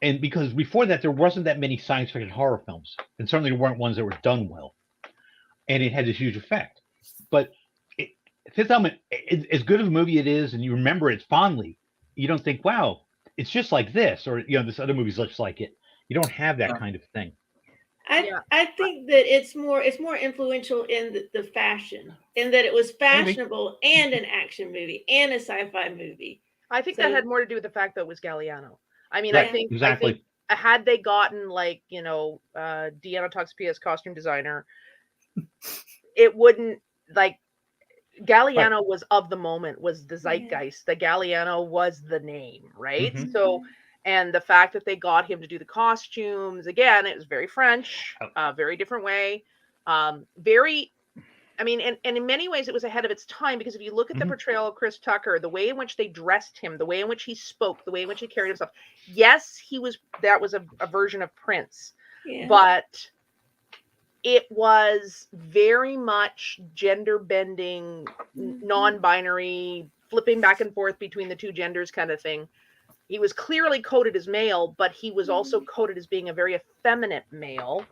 B: And because before that, there wasn't that many science fiction horror films. And certainly there weren't ones that were done well. And it had this huge effect. But Fifth Element, as good of a movie it is, and you remember it fondly, you don't think, wow, it's just like this, or this other movie's just like it. You don't have that kind of thing.
D: I think that it's more influential in the fashion, in that it was fashionable and an action movie and a sci-fi movie.
C: I think that had more to do with the fact that it was Galliano. I mean, I think had they gotten Deanna Toxopeus, costume designer, it wouldn't Galliano was of the moment, was the zeitgeist. The Galliano was the name, right?
B: Mm-hmm.
C: So, and the fact that they got him to do the costumes, again, it was very French, very different way. And in many ways it was ahead of its time, because if you look at the portrayal of Chris Tucker, the way in which they dressed him, the way in which he spoke, the way in which he carried himself, yes, that was a version of Prince, but it was very much gender bending, non-binary, flipping back and forth between the two genders kind of thing. He was clearly coded as male, but he was also coded as being a very effeminate male,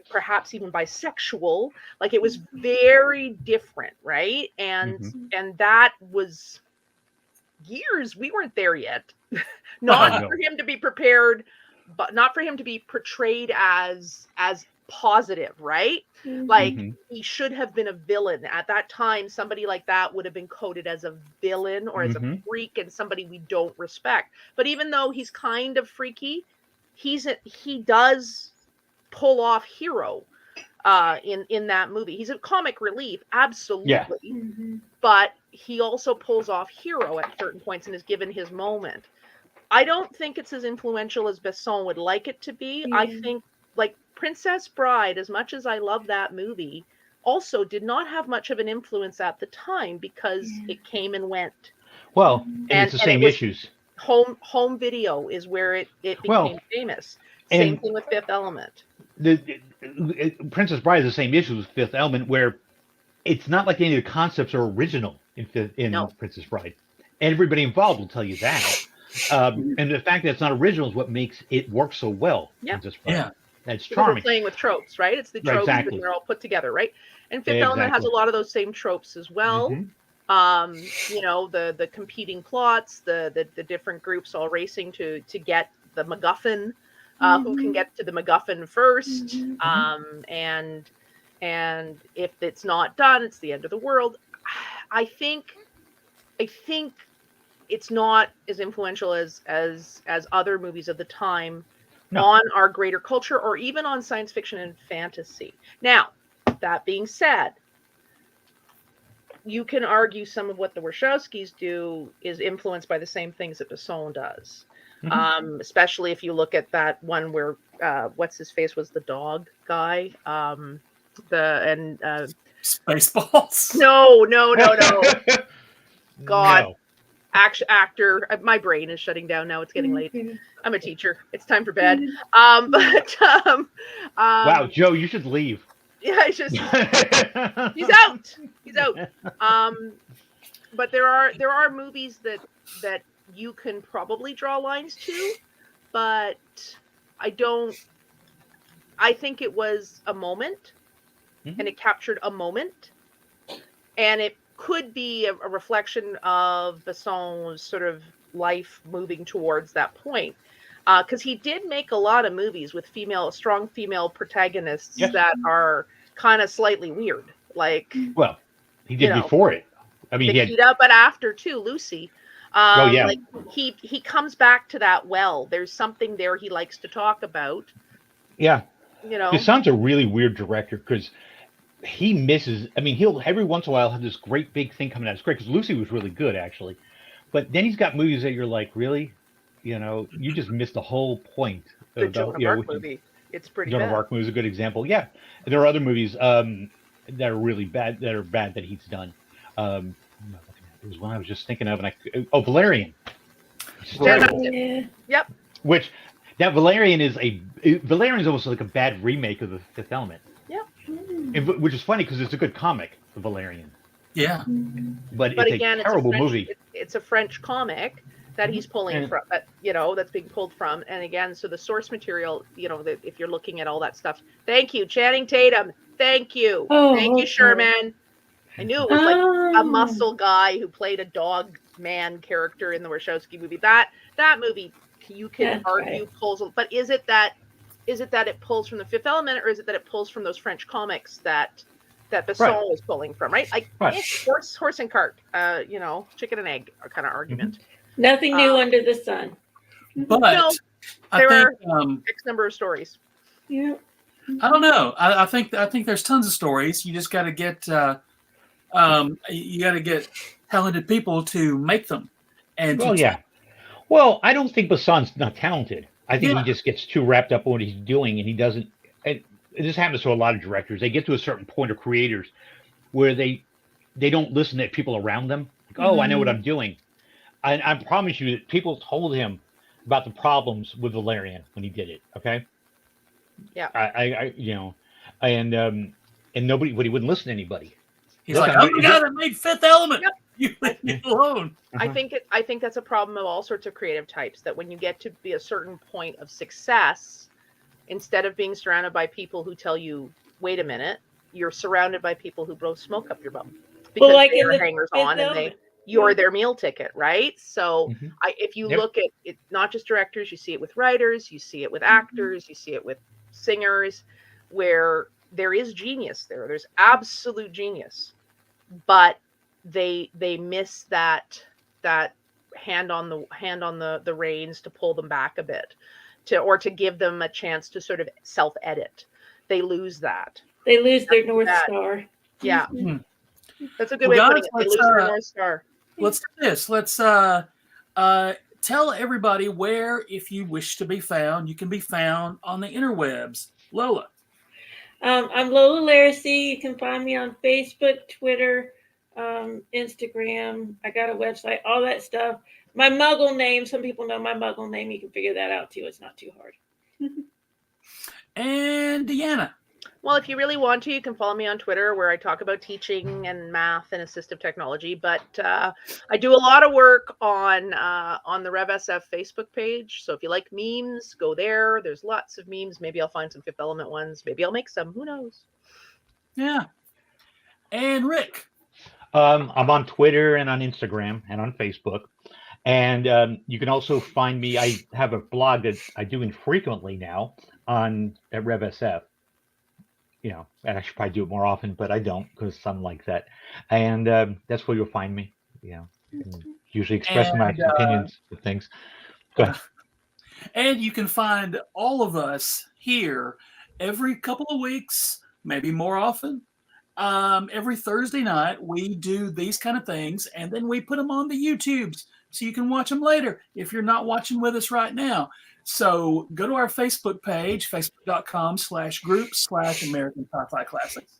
C: perhaps even bisexual. Like, it was very different, right? And that was years. We weren't there yet. Not for him to be prepared, but not for him to be portrayed as positive, right? Like, he should have been a villain. At that time, somebody like that would have been coded as a villain or as a freak and somebody we don't respect. But even though he's kind of freaky, he does pull off hero in that movie. He's a comic relief, absolutely. But he also pulls off hero at certain points and is given his moment. I don't think it's as influential as Besson would like it to be. I think, like, Princess Bride, as much as I love that movie, also did not have much of an influence at the time because it came and went.
B: Well, and it's the same issues.
C: Home video is where it became famous. Same thing with Fifth Element.
B: Princess Bride is the same issue with Fifth Element, where it's not like any of the concepts are original in Princess Bride. Everybody involved will tell you that. And the fact that it's not original is what makes it work so well. Princess Bride. Yeah. That's charming.
C: We're playing with tropes, right? It's the tropes and they're all put together, right? And Fifth Element has a lot of those same tropes as well. You know, the competing plots, the different groups all racing to get the MacGuffin, who can get to the MacGuffin first, and if it's not done, it's the end of the world. I think it's not as influential as other movies of the time on our greater culture or even on science fiction and fantasy. Now, that being said, you can argue some of what the Wachowskis do is influenced by the same things that Besson does. Especially if you look at that one where what's his face was the dog guy.
A: Spaceballs.
C: No. God. No. Actor. My brain is shutting down now. It's getting late. I'm a teacher. It's time for bed.
B: Wow, Joe, you should leave.
C: Yeah, he's out. He's out. But there are movies that you can probably draw lines to, but I think it was a moment, and it captured a moment, and it could be a reflection of Besson's sort of life moving towards that point. Because he did make a lot of movies with strong female protagonists that are kind of slightly weird. Like,
B: well, he did before it. I mean,
C: Nikita, but after too, Lucy. Like he comes back to that well. There's something there he likes to talk about.
B: Yeah,
C: you know,
B: Besson's a really weird director because he misses. I mean, he'll every once in a while have this great big thing coming out. It's great because Lucy was really good actually, but then he's got movies that you're like, really, you know, you just missed the whole point.
C: The Joan of Arc movie. It's pretty
B: Joan of Arc movie is a good example. Yeah, and there are other movies that are really bad that he's done. It was one I was just thinking of, and Valerian.
C: Yep.
B: Which that Valerian is almost like a bad remake of the Fifth Element.
C: Yeah.
B: Which is funny because it's a good comic, the Valerian.
A: Yeah.
B: But it's again, a terrible movie.
C: It's a French comic that he's pulling from, that's being pulled from. And again, so the source material, if you're looking at all that stuff. Thank you, Channing Tatum. Thank you. Thank you, Sherman. I knew it was like a muscle guy who played a dog man character in the Wachowski movie. That movie, you can argue pulls, but is it that it pulls from the Fifth Element, or is it that it pulls from those French comics that Besson was pulling from? Right, like horse and cart, chicken and egg kind of argument.
D: Nothing new under the sun.
A: But
C: there are X number of stories.
D: Yeah,
A: I don't know. I think there's tons of stories. You just got to get talented people to make them. And
B: well, I don't think Besson's not talented. I think he just gets too wrapped up in what he's doing, and he doesn't. And this happens to a lot of directors. They get to a certain point, of creators, where they don't listen to people around them. Like, I know what I'm doing. I promise you that people told him about the problems with Valerian when he did it. Okay.
C: Yeah.
B: and nobody, but he wouldn't listen to anybody.
A: He's
B: Look,
A: like,
B: I'm
A: I'm the guy that made Fifth Element.
C: Yep.
A: You leave me alone.
C: I think that's a problem of all sorts of creative types, that when you get to be a certain point of success, instead of being surrounded by people who tell you, wait a minute, you're surrounded by people who blow smoke up your bum because
D: like
C: they're
D: in the
C: hangers
D: Fifth
C: on and
D: Element.
C: you're their meal ticket, right? So
B: Mhm.
C: if you
B: Yep.
C: look at it, not just directors, you see it with writers, you see it with actors, you see it with singers, where there is genius there. There's absolute genius, but they miss that hand on the reins to pull them back a bit, or to give them a chance to sort of self-edit. They lose that.
D: They lose their North Star.
C: Yeah.
A: Mhm.
C: That's a good
A: Well,
C: way of
A: guys,
C: putting it. They lose their North Star.
A: Let's do this. Let's tell everybody where, if you wish to be found, you can be found on the interwebs. Lola.
D: I'm Lola Lariscy. You can find me on Facebook, Twitter, Instagram. I got a website, all that stuff. My Muggle name, some people know my Muggle name. You can figure that out too. It's not too hard.
A: And Deanna.
C: Well, if you really want to, you can follow me on Twitter, where I talk about teaching and math and assistive technology. But I do a lot of work on the RevSF Facebook page. So if you like memes, go there. There's lots of memes. Maybe I'll find some Fifth Element ones. Maybe I'll make some. Who knows?
A: Yeah. And Rick.
B: I'm on Twitter and on Instagram and on Facebook. And you can also find me. I have a blog that I do infrequently now at RevSF. You know, and I should probably do it more often, but I don't, because I'm like that. And that's where you'll find me. You know, usually expressing my opinions of things. Go ahead.
A: And you can find all of us here every couple of weeks, maybe more often. Every Thursday night, we do these kind of things, and then we put them on the YouTubes so you can watch them later if you're not watching with us right now. So go to our Facebook page, facebook.com/group/American Sci-Fi Classics,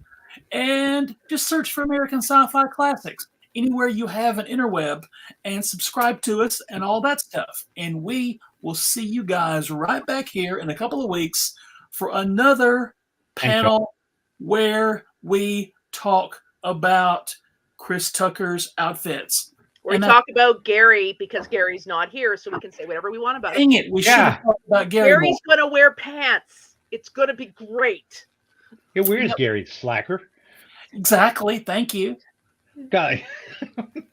A: and just search for American Sci-Fi Classics anywhere you have an interweb, and subscribe to us and all that stuff. And we will see you guys right back here in a couple of weeks for another panel where we talk about Chris Tucker's outfits.
C: We talk about Gary, because Gary's not here, so we can say whatever we want about
A: Dang it, we should have talked about Gary.
C: Gary's going to wear pants. It's going to be great.
B: Yeah, where is Gary, slacker?
A: Exactly. Thank you.
B: Guy.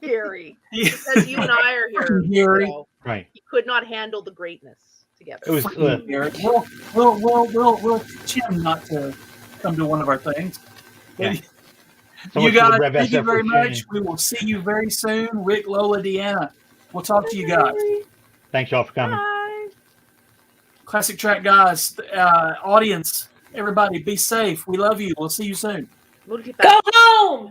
C: Gary. Because you and I are here.
A: Gary.
C: You know,
B: right.
C: He could not handle the greatness together.
B: It was
A: Gary. We'll teach him not to come to one of our things.
B: Yeah.
A: So you guys, thank you very much. We will see you very soon. Rick, Lola, Deanna. We'll talk to you guys.
B: Thanks y'all for coming.
C: Bye.
A: Classic Track guys, audience, everybody, be safe. We love you. We'll see you soon.
D: Go home!